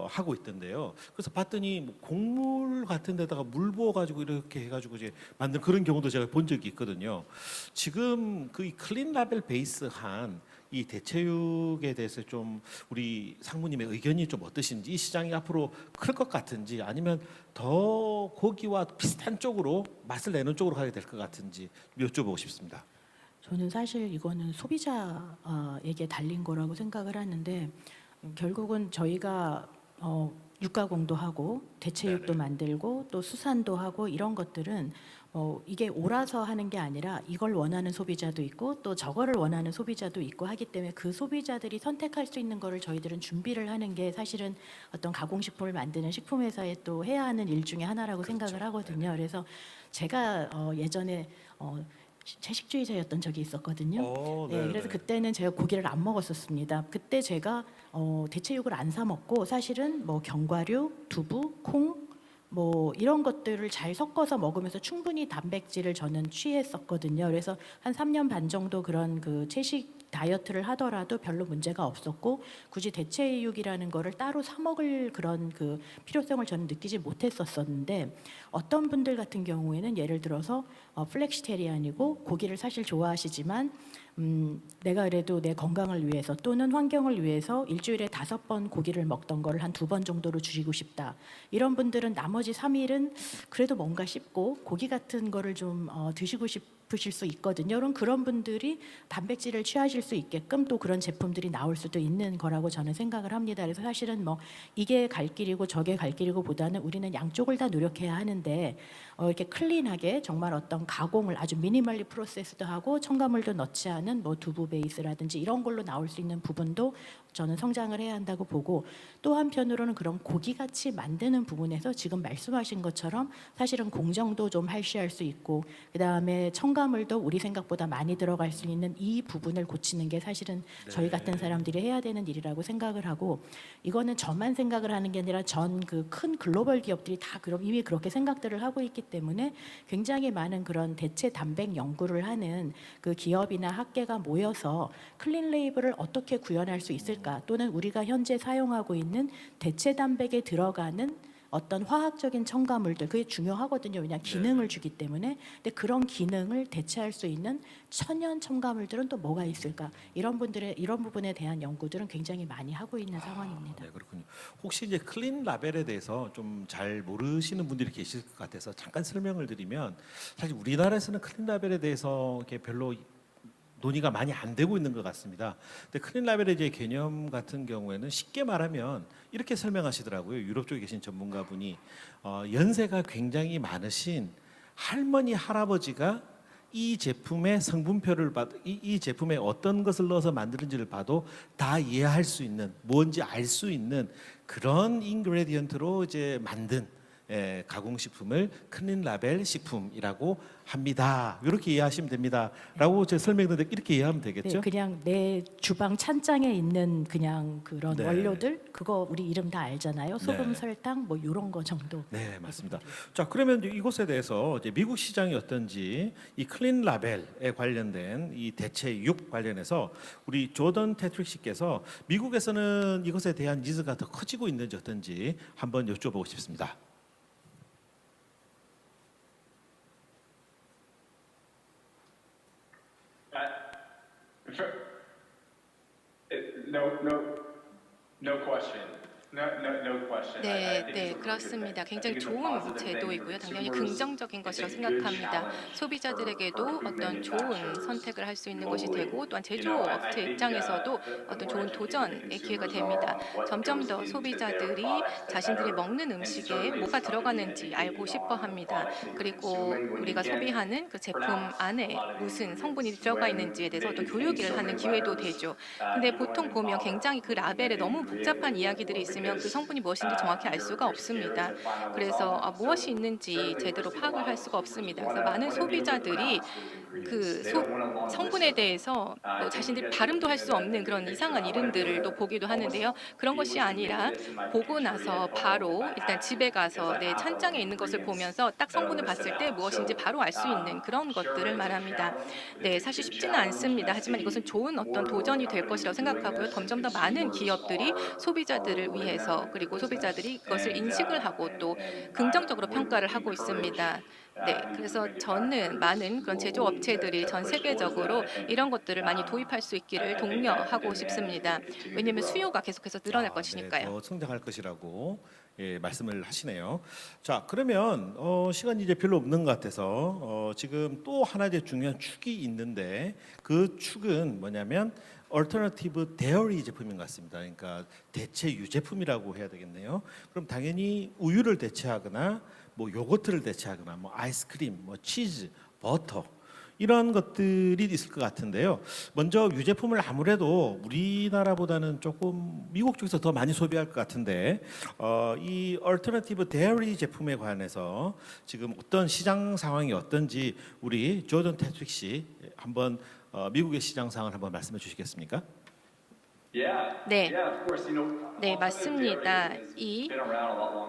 하고 있던데요. 그래서 봤더니 뭐 곡물 같은 데다가 물 부어 가지고 이렇게 해 가지고 이제 만든 그런 경우도 제가 본 적이 있거든요. 지금 그 클린 라벨 베이스한 이 대체육에 대해서 좀 우리 상무님의 의견이 좀 어떠신지, 이 시장이 앞으로 클 것 같은지, 아니면 더 고기와 비슷한 쪽으로 맛을 내는 쪽으로 가게 될 것 같은지 여쭤보고 싶습니다. 저는 사실 이거는 소비자에게 달린 거라고 생각을 하는데 결국은 저희가 육가공도 하고 대체육도 만들고 또 수산도 하고 이런 것들은 이게 옳아서 하는 게 아니라 이걸 원하는 소비자도 있고 또 저거를 원하는 소비자도 있고 하기 때문에 그 소비자들이 선택할 수 있는 거를 저희들은 준비를 하는 게 사실은 어떤 가공식품을 만드는 식품회사에 또 해야 하는 일 중에 하나라고 생각을 하거든요. 그래서 제가 예전에 채식주의자였던 적이 있었거든요. 네, 그래서 그때는 제가 고기를 안 먹었었습니다. 그때 제가 대체육을 안 사 먹고 사실은 뭐 견과류, 두부, 콩 뭐 이런 것들을 잘 섞어서 먹으면서 충분히 단백질을 저는 취했었거든요. 그래서 한 3년 반 정도 그런 그 채식 다이어트를 하더라도 별로 문제가 없었고 굳이 대체육이라는 거를 따로 사 먹을 그런 그 필요성을 저는 느끼지 못했었는데 어떤 분들 같은 경우에는 예를 들어서 플렉시테리안이고 고기를 사실 좋아하시지만 내가 그래도 내 건강을 위해서 또는 환경을 위해서 일주일에 5번 고기를 먹던 거를 한 2번 정도로 줄이고 싶다. 이런 분들은 나머지 3일은 그래도 뭔가 씹고 고기 같은 거를 좀 드시고 싶으실 수 있거든요. 그런 분들이 단백질을 취하실 수 있게끔 또 그런 제품들이 나올 수도 있는 거라고 저는 생각을 합니다. 그래서 사실은 뭐 이게 갈 길이고 저게 갈 길이고 보다는 우리는 양쪽을 다 노력해야 하는데 이렇게 클린하게 정말 어떤 가공을 아주 미니멀리 프로세스도 하고 첨가물도 넣지 않은 뭐 두부 베이스라든지 이런 걸로 나올 수 있는 부분도 저는 성장을 해야 한다고 보고 또 한편으로는 그런 고기같이 만드는 부분에서 지금 말씀하신 것처럼 사실은 공정도 좀 할시할 수 있고 그다음에 첨가물도 우리 생각보다 많이 들어갈 수 있는 이 부분을 고치는 게 사실은 저희 같은 사람들이 해야 되는 일이라고 생각을 하고 이거는 저만 생각을 하는 게 아니라 전 그 큰 글로벌 기업들이 다 그럼 이미 그렇게 생각들을 하고 있기 때문에 굉장히 많은 그런 대체 단백 연구를 하는 그 기업이나 학계가 모여서 클린 레이블을 어떻게 구현할 수 있을까 또는 우리가 현재 사용하고 있는 대체 단백에 들어가는 어떤 화학적인 첨가물들 그게 중요하거든요. 왜냐하면 기능을 주기 때문에. 근데 그런 기능을 대체할 수 있는 천연 첨가물들은 또 뭐가 있을까? 이런 부분에 대한 연구들은 굉장히 많이 하고 있는 상황입니다. 네, 그렇군요. 혹시 이제 클린 라벨에 대해서 좀 잘 모르시는 분들이 계실 것 같아서 잠깐 설명을 드리면, 사실 우리나라에서는 클린 라벨에 대해서 이렇게 별로 논의가 많이 안 되고 있는 것 같습니다. 근데 클린 라벨의 이제 개념 같은 경우에는 쉽게 말하면 이렇게 설명하시더라고요. 유럽 쪽에 계신 전문가분이 연세가 굉장히 많으신 할머니 할아버지가 이 제품의 성분표를 봐도 이 제품에 어떤 것을 넣어서 만드는지를 봐도 다 이해할 수 있는, 뭔지 알 수 있는 그런 인그레디언트로 이제 만든 가공식품을 클린 라벨 식품이라고 합니다. 이렇게 이해하시면 됩니다.라고 제가 설명했는데 이렇게 이해하면 되겠죠? 네, 그냥 내 주방 찬장에 있는 그냥 그런 네. 원료들 그거 우리 이름 다 알잖아요. 소금, 네. 설탕 뭐 이런 거 정도. 네, 맞습니다. 자, 그러면 이곳에 대해서 이제 미국 시장이 어떤지 이 클린 라벨에 관련된 이 대체 육 관련해서 우리 조던 테트릭 씨께서 미국에서는 이것에 대한 니즈가 더 커지고 있는지 어떤지 한번 여쭤보고 싶습니다. Sure. No question. No question. 네, 네, 그렇습니다. 굉장히 좋은 제도이고요. 당연히 긍정적인 것이라고 생각합니다. 소비자들에게도 어떤 좋은 선택을 할 수 있는 것이 되고, 또한 제조업체 입장에서도 어떤 좋은 도전의 기회가 됩니다. 점점 더 소비자들이 자신들이 먹는 음식에 뭐가 들어가는지 알고 싶어 합니다. 그리고 우리가 소비하는 그 제품 안에 무슨 성분이 들어가 있는지에 대해서 어떤 교육을 하는 기회도 되죠. 근데 보통 보면 굉장히 그 라벨에 너무 복잡한 이야기들이 있으면 그 성분이 무엇인지 정확히 알 수가 없습니다. 그래서 무엇이 있는지 제대로 파악을 할 수가 없습니다. 그래서 많은 소비자들이 그 성분에 대해서 뭐 자신들이 발음도 할 수 없는 그런 이상한 이름들을 또 보기도 하는데요. 그런 것이 아니라 보고 나서 바로 일단 집에 가서 내 찬장에 있는 것을 보면서 딱 성분을 봤을 때 무엇인지 바로 알 수 있는 그런 것들을 말합니다. 네, 사실 쉽지는 않습니다. 하지만 이것은 좋은 어떤 도전이 될 것이라고 생각하고요. 점점 더 많은 기업들이 소비자들을 위해서, 그리고 소비자들이 그것을 인식을 하고 또 긍정적으로 평가를 하고 있습니다. 네, 그래서 저는 많은 그런 제조업체들이 전 세계적으로 이런 것들을 많이 도입할 수 있기를 독려하고 싶습니다. 왜냐하면 수요가 계속해서 늘어날 네, 것이니까요. 더 성장할 것이라고 말씀을 하시네요. 자, 그러면 시간이 이제 별로 없는 것 같아서 지금 또 하나 이제 중요한 축이 있는데 그 축은 뭐냐면 얼터너티브 데어리 제품인 것 같습니다. 그러니까 대체 유제품이라고 해야 되겠네요. 그럼 당연히 우유를 대체하거나 뭐 요거트를 대체하거나 뭐 아이스크림, 뭐 치즈, 버터 이런 것들이 있을 것 같은데요. 먼저 유제품을 아무래도 우리나라보다는 조금 미국 쪽에서 더 많이 소비할 것 같은데 이 얼터너티브 데어리 제품에 관해서 지금 어떤 시장 상황이 어떤지 우리 조던 테트릭 씨 한번 미국의 시장 상황을 한번 말씀해 주시겠습니까? 네, 네, 맞습니다. 이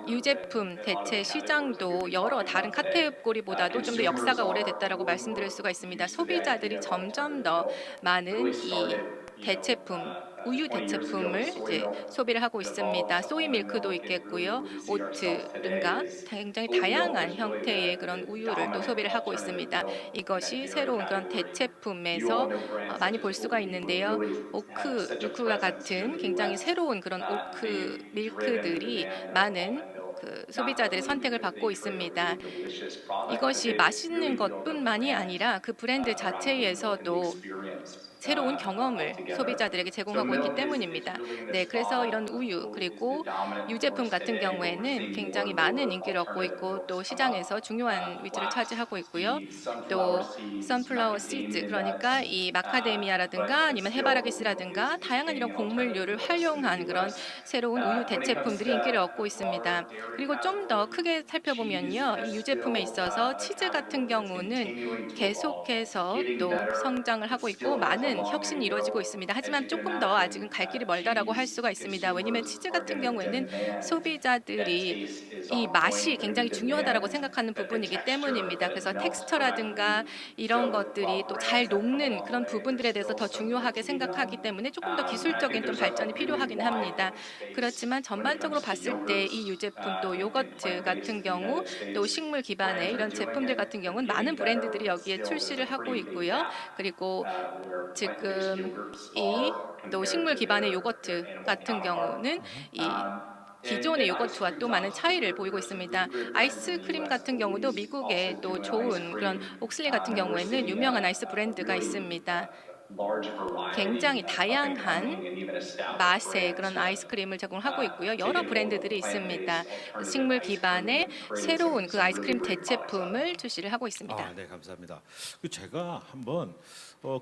유제품 대체 시장도 여러 다른 카테고리보다도 좀 더 역사가 오래됐다라고 말씀드릴 수가 있습니다. 소비자들이 점점 더 많은 이 대체품, 우유 대체품을 이제 소비를 하고 있습니다. 소이 밀크도 있겠고요, 오트른가 굉장히 다양한 형태의 그런 우유를 또 소비를 하고 있습니다. 이것이 새로운 그런 대체품에서 많이 볼 수가 있는데요. 오크 밀크와 같은 굉장히 새로운 그런 오크 밀크들이 많은 그 소비자들의 선택을 받고 있습니다. 이것이 맛있는 것뿐만이 아니라 그 브랜드 자체에서도 새로운 경험을 소비자들에게 제공하고 있기 때문입니다. 네, 그래서 이런 우유 그리고 유제품 같은 경우에는 굉장히 많은 인기를 얻고 있고 또 시장에서 중요한 위치를 차지하고 있고요. 또 선플라워 시즈, 그러니까 이 마카데미아라든가 아니면 해바라기씨라든가 다양한 이런 곡물류를 활용한 그런 새로운 우유 대체품들이 인기를 얻고 있습니다. 그리고 좀 더 크게 살펴보면요, 이 유제품에 있어서 치즈 같은 경우는 계속해서 또 성장을 하고 있고 많은 많은 혁신이 이루어지고 있습니다. 하지만 조금 더 아직은 갈 길이 멀다라고 할 수가 있습니다. 왜냐하면 치즈 같은 경우에는 소비자들이 이 맛이 굉장히 중요하다라고 생각하는 부분이기 때문입니다. 그래서 텍스처라든가 이런 것들이 또 잘 녹는 그런 부분들에 대해서 더 중요하게 생각하기 때문에 조금 더 기술적인 좀 발전이 필요하긴 합니다. 그렇지만 전반적으로 봤을 때 이 유제품 또 요거트 같은 경우 또 식물 기반의 이런 제품들 같은 경우는 많은 브랜드들이 여기에 출시를 하고 있고요. 그리고 지금 이 또 식물 기반의 요거트 같은 경우는 이 기존의 요거트와 또 많은 차이를 보이고 있습니다. 아이스크림 같은 경우도 미국의 또 좋은 그런 옥슬리 같은 경우에는 유명한 아이스 브랜드가 있습니다. 굉장히 다양한 맛의 그런 아이스크림을 제공하고 있고요. 여러 브랜드들이 있습니다. 식물 기반의 새로운 그 아이스크림 대체품을 출시를 하고 있습니다. 네, 감사합니다. 제가 한번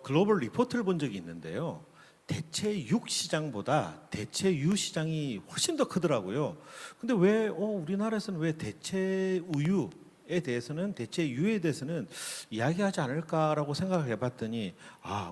글로벌 리포트를 본 적이 있는데요. 대체 육 시장보다 대체 유 시장이 훨씬 더 크더라고요. 근데 왜 우리나라에서는 왜 대체 우유에 대해서는 대체 유에 대해서는 이야기하지 않을까라고 생각을 해봤더니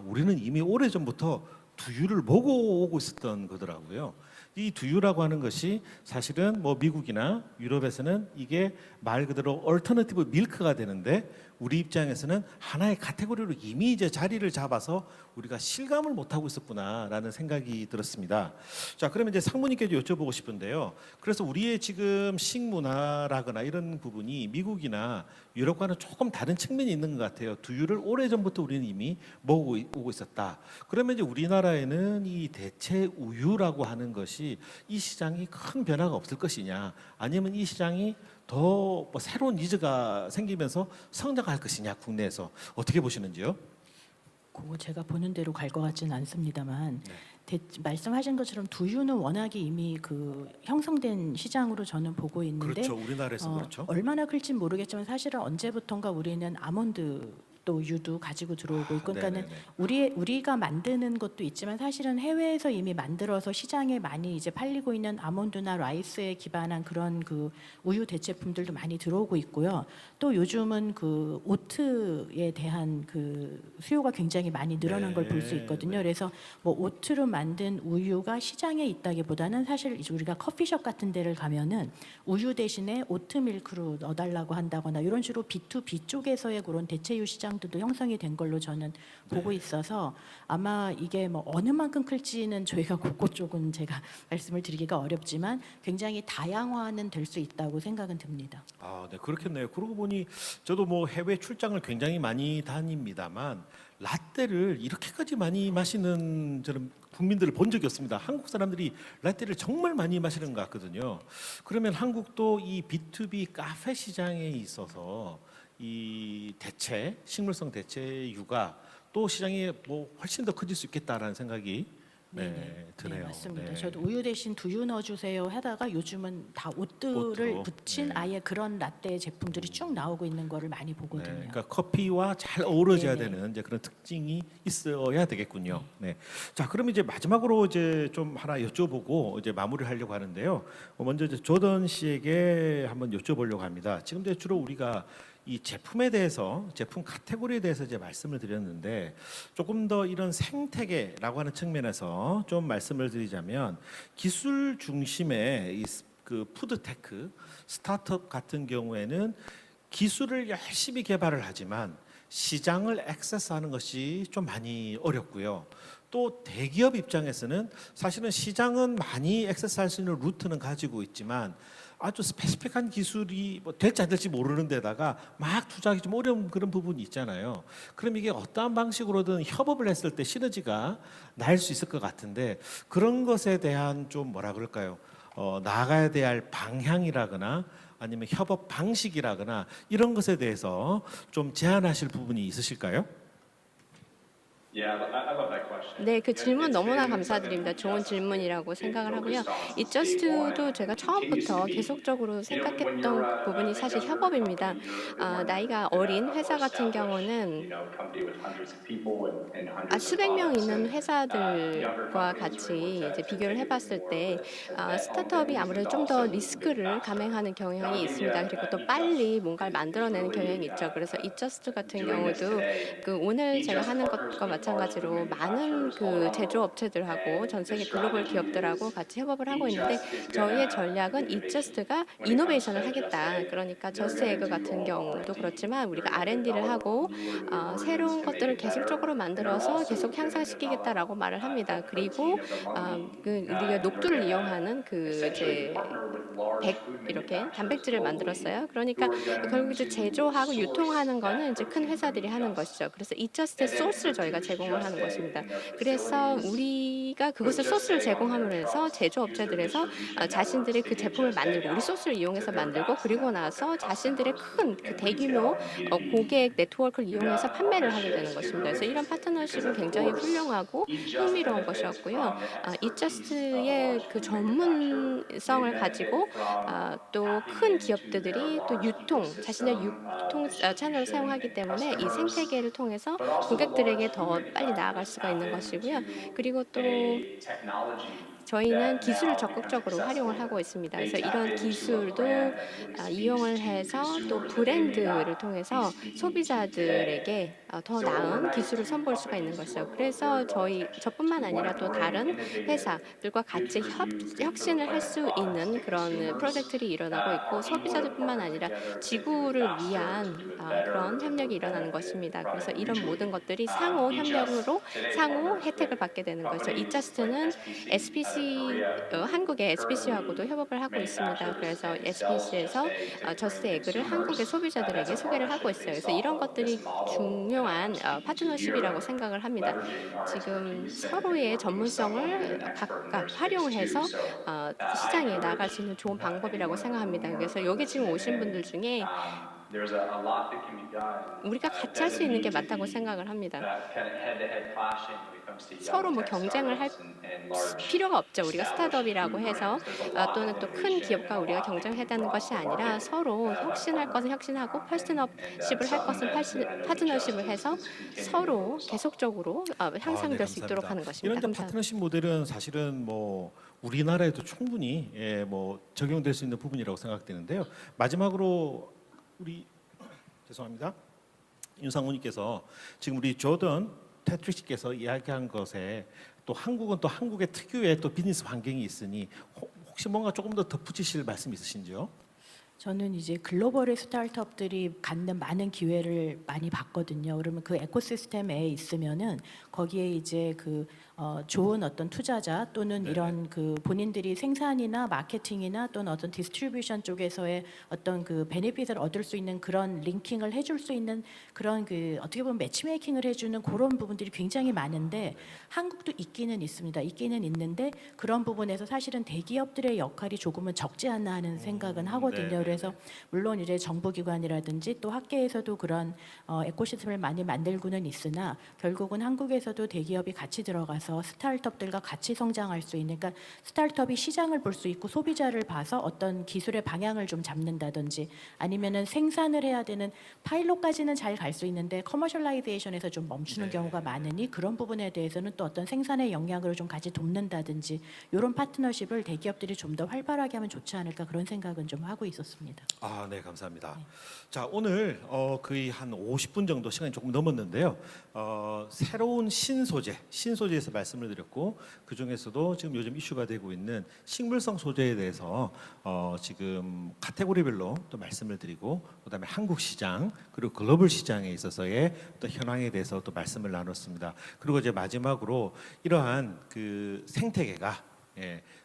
우리는 이미 오래전부터 두유를 먹어오고 있었던 거더라고요. 이 두유라고 하는 것이 사실은 뭐 미국이나 유럽에서는 이게 말 그대로 얼터너티브 밀크가 되는데 우리 입장에서는 하나의 카테고리로 이미 이제 자리를 잡아서 우리가 실감을 못 하고 있었구나라는 생각이 들었습니다. 자, 그러면 이제 상무님께도 여쭤보고 싶은데요. 그래서 우리의 지금 식문화라거나 이런 부분이 미국이나 유럽과는 조금 다른 측면이 있는 것 같아요. 두유를 오래전부터 우리는 이미 먹어오고 있었다. 그러면 이제 우리나라에는 이 대체 우유라고 하는 것이 이 시장이 큰 변화가 없을 것이냐, 아니면 이 시장이 더 뭐 새로운 니즈가 생기면서 성장할 것이냐, 국내에서 어떻게 보시는지요? 그거 제가 보는 대로 갈 것 같지는 않습니다만 말씀하신 것처럼 두유는 워낙에 이미 그 형성된 시장으로 저는 보고 있는데 그렇죠, 우리나라에서 그렇죠. 얼마나 클진 모르겠지만 사실은 언제부턴가 우리는 아몬드 또 유도 가지고 들어오고 있고 그러니까는 우리가 만드는 것도 있지만 사실은 해외에서 이미 만들어서 시장에 많이 이제 팔리고 있는 아몬드나 라이스에 기반한 그런 그 우유 대체품들도 많이 들어오고 있고요. 또 요즘은 그 오트에 대한 그 수요가 굉장히 많이 늘어난 걸 볼 수 있거든요. 그래서 뭐 오트로 만든 우유가 시장에 있다기보다는 사실 이제 우리가 커피숍 같은 데를 가면은 우유 대신에 오트 밀크로 넣어달라고 한다거나 이런 식으로 B2B 쪽에서의 그런 대체유 시장들도 형성이 된 걸로 저는 보고 있어서 아마 이게 뭐 어느 만큼 클지는 저희가 그것 쪽은 제가 말씀을 드리기가 어렵지만 굉장히 다양화는 될 수 있다고 생각은 듭니다. 네, 그렇겠네요. 그러고 보니 저도 뭐 해외 출장을 굉장히 많이 다닙니다만 라떼를 이렇게까지 많이 마시는 저는 국민들을 본 적이 없습니다. 한국 사람들이 라떼를 정말 많이 마시는 것 같거든요. 그러면 한국도 이 B2B 카페 시장에 있어서 이 대체 식물성 대체유가 또 시장이 뭐 훨씬 더 커질 수 있겠다라는 생각이 드네요. 네, 맞습니다. 네. 저도 우유 대신 두유 넣어주세요 하다가 요즘은 다 오트를 오트로, 붙인 아예 그런 라떼 제품들이 쭉 나오고 있는 거를 많이 보거든요. 그러니까 커피와 잘 어우러져야 네네. 되는 이제 그런 특징이 있어야 되겠군요. 네. 자, 그럼 이제 마지막으로 이제 좀 하나 여쭤보고 이제 마무리를 하려고 하는데요. 먼저 이제 조던 씨에게 한번 여쭤보려고 합니다. 지금 이제 주로 우리가 이 제품에 대해서 제품 카테고리에 대해서 이제 말씀을 드렸는데 조금 더 이런 생태계라고 하는 측면에서 좀 말씀을 드리자면 기술 중심의 그 푸드테크 스타트업 같은 경우에는 기술을 열심히 개발을 하지만 시장을 액세스하는 것이 좀 많이 어렵고요. 또 대기업 입장에서는 사실은 시장은 많이 액세스할 수 있는 루트는 가지고 있지만 아주 스페시픽한 기술이 뭐 될지 안 될지 모르는 데다가 막 투자하기 좀 어려운 그런 부분이 있잖아요. 그럼 이게 어떠한 방식으로든 협업을 했을 때 시너지가 날 수 있을 것 같은데 그런 것에 대한 좀 뭐라 그럴까요? 나아가야 될 방향이라거나 아니면 협업 방식이라거나 이런 것에 대해서 좀 제안하실 부분이 있으실까요? Yeah, I love that question. 네, 그 질문 너무나 감사드립니다. 좋은 질문이라고 생각을 하고요. 이 저스트도 제가 처음부터 계속적으로 생각했던 부분이 사실 협업입니다. 나이가 어린 회사 같은 경우는 수백 명 있는 회사들과 같이 이제 비교를 해봤을 때 스타트업이 아무래도 좀 더 리스크를 감행하는 경향이 있습니다. 그리고 또 빨리 뭔가를 만들어내는 경향이 있죠. 그래서 이저스트 같은 경우도 그 오늘 제가 하는 것과 마찬가지로 많은 그 제조업체들하고 전 세계 글로벌 기업들하고 같이 협업을 하고 있는데 저희의 전략은 이저스트가 이노베이션을 하겠다. 그러니까 저스트 에그 같은 경우도 그렇지만 우리가 R&D를 하고 새로운 것들을 계속적으로 만들어서 계속 향상시키겠다라고 말을 합니다. 그리고 우리가 녹두를 이용하는 그 이제 이렇게 단백질을 만들었어요. 그러니까 결국 이제 제조하고 유통하는 거는 이제 큰 회사들이 하는 것이죠. 그래서 이저스트 소스를 저희가 제공을 하는 것입니다. 그래서 우리가 그것을 소스를 제공함으로 해서 제조업체들에서 자신들의 그 제품을 만들고 우리 소스를 이용해서 만들고 그리고 나서 자신들의 큰 그 대규모 고객 네트워크를 이용해서 판매를 하게 되는 것입니다. 그래서 이런 파트너십은 굉장히 훌륭하고 흥미로운 것이었고요. 이저스트의 그 전문성을 가지고 또 큰 기업들이 또 유통 자신의 유통 채널을 사용하기 때문에 이 생태계를 통해서 고객들에게 더 빨리 나아갈 수가 있는 것이고요. 그리고 또 저희는 기술을 적극적으로 활용을 하고 있습니다. 그래서 이런 기술도 이용을 해서 또 브랜드를 통해서 소비자들에게 더 나은 기술을 선보일 수가 있는 것이죠. 그래서 저뿐만 아니라 또 다른 회사들과 같이 혁신을 할 수 있는 그런 프로젝트들이 일어나고 있고 소비자들뿐만 아니라 지구를 위한 그런 협력이 일어나는 것입니다. 그래서 이런 모든 것들이 상호 협력으로 상호 혜택을 받게 되는 거죠. 이저스트는 SPC 한국의 SPC하고도 협업을 하고 있습니다. 그래서 SPC에서 저스트 에그를 한국의 소비자들에게 소개를 하고 있어요. 그래서 이런 것들이 중요한 파트너십이라고 생각을 합니다. 지금 서로의 전문성을 각각 활용해서 시장에 나갈 수 있는 좋은 방법이라고 생각합니다. 그래서 여기 지금 오신 분들 중에 우리가 같이 할 수 있는 게 맞다고 생각을 합니다. 서로 뭐 경쟁을 할 필요가 없죠. 우리가 스타트업이라고 해서 또는 또 큰 기업과 우리가 경쟁하다는 것이 아니라 서로 혁신할 것은 혁신하고 파트너십을 할 것은 파트너십을 해서 서로 계속적으로 향상될 수 있도록 감사합니다. 하는 것입니다. 이런 감사합니다. 파트너십 모델은 사실은 뭐 우리나라에도 충분히 뭐 적용될 수 있는 부분이라고 생각되는데요. 마지막으로 우리 죄송합니다. 윤상무님께서 지금 우리 조던 테트릭스께서 이야기한 것에 또 한국은 또 한국의 특유의 또 비즈니스 환경이 있으니 혹시 뭔가 조금 더 덧붙이실 말씀 있으신지요? 저는 이제 글로벌의 스타트업들이 갖는 많은 기회를 많이 봤거든요. 그러면 그 에코시스템에 있으면은 거기에 이제 그 좋은 어떤 투자자 또는 이런 그 본인들이 생산이나 마케팅이나 또는 어떤 디스트리뷰션 쪽에서의 어떤 그 베네핏을 얻을 수 있는 그런 링킹을 해줄 수 있는 그런 그 어떻게 보면 매치메이킹을 해주는 그런 부분들이 굉장히 많은데 한국도 있기는 있습니다. 있기는 있는데 그런 부분에서 사실은 대기업들의 역할이 조금은 적지 않나 하는 생각은 하거든요. 그래서 물론 이제 정부기관이라든지 또 학계에서도 그런 에코시스템을 많이 만들고는 있으나 결국은 한국에서도 대기업이 같이 들어가서 스타트업들과 같이 성장할 수 있는 그러니까 스타트업이 시장을 볼 수 있고 소비자를 봐서 어떤 기술의 방향을 좀 잡는다든지 아니면은 생산을 해야 되는 파일럿까지는 잘 갈 수 있는데 커머셜라이제이션에서 좀 멈추는 경우가 많으니 그런 부분에 대해서는 또 어떤 생산의 역량으로 좀 같이 돕는다든지 이런 파트너십을 대기업들이 좀 더 활발하게 하면 좋지 않을까 그런 생각은 좀 하고 있었습니다. 네, 감사합니다. 자, 오늘 거의 한 50분 정도 시간이 조금 넘었는데요. 새로운 신소재에서 말씀을 드렸고 그 중에서도 지금 요즘 이슈가 되고 있는 식물성 소재에 대해서 지금 카테고리별로 또 말씀을 드리고 그다음에 한국 시장 그리고 글로벌 시장에 있어서의 또 현황에 대해서 또 말씀을 나눴습니다. 그리고 이제 마지막으로 이러한 그 생태계가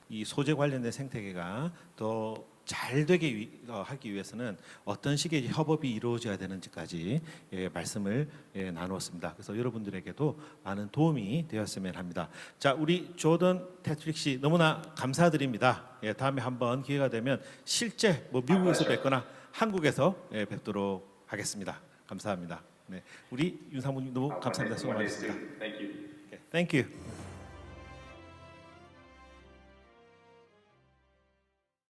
이 소재 관련된 생태계가 더 잘 되게 하기 위해서는 어떤 식의 협업이 이루어져야 되는지까지 말씀을 나누었습니다. 그래서 여러분들에게도 많은 도움이 되었으면 합니다. 자, 우리 조던 테트릭 씨 너무나 감사드립니다. 다음에 한번 기회가 되면 실제 뭐 미국에서 뵙거나 한국에서 뵙도록 하겠습니다. 감사합니다. 네, 우리 윤상무님 너무 감사합니다. 수고 많으셨습니다. Thank you. Thank you.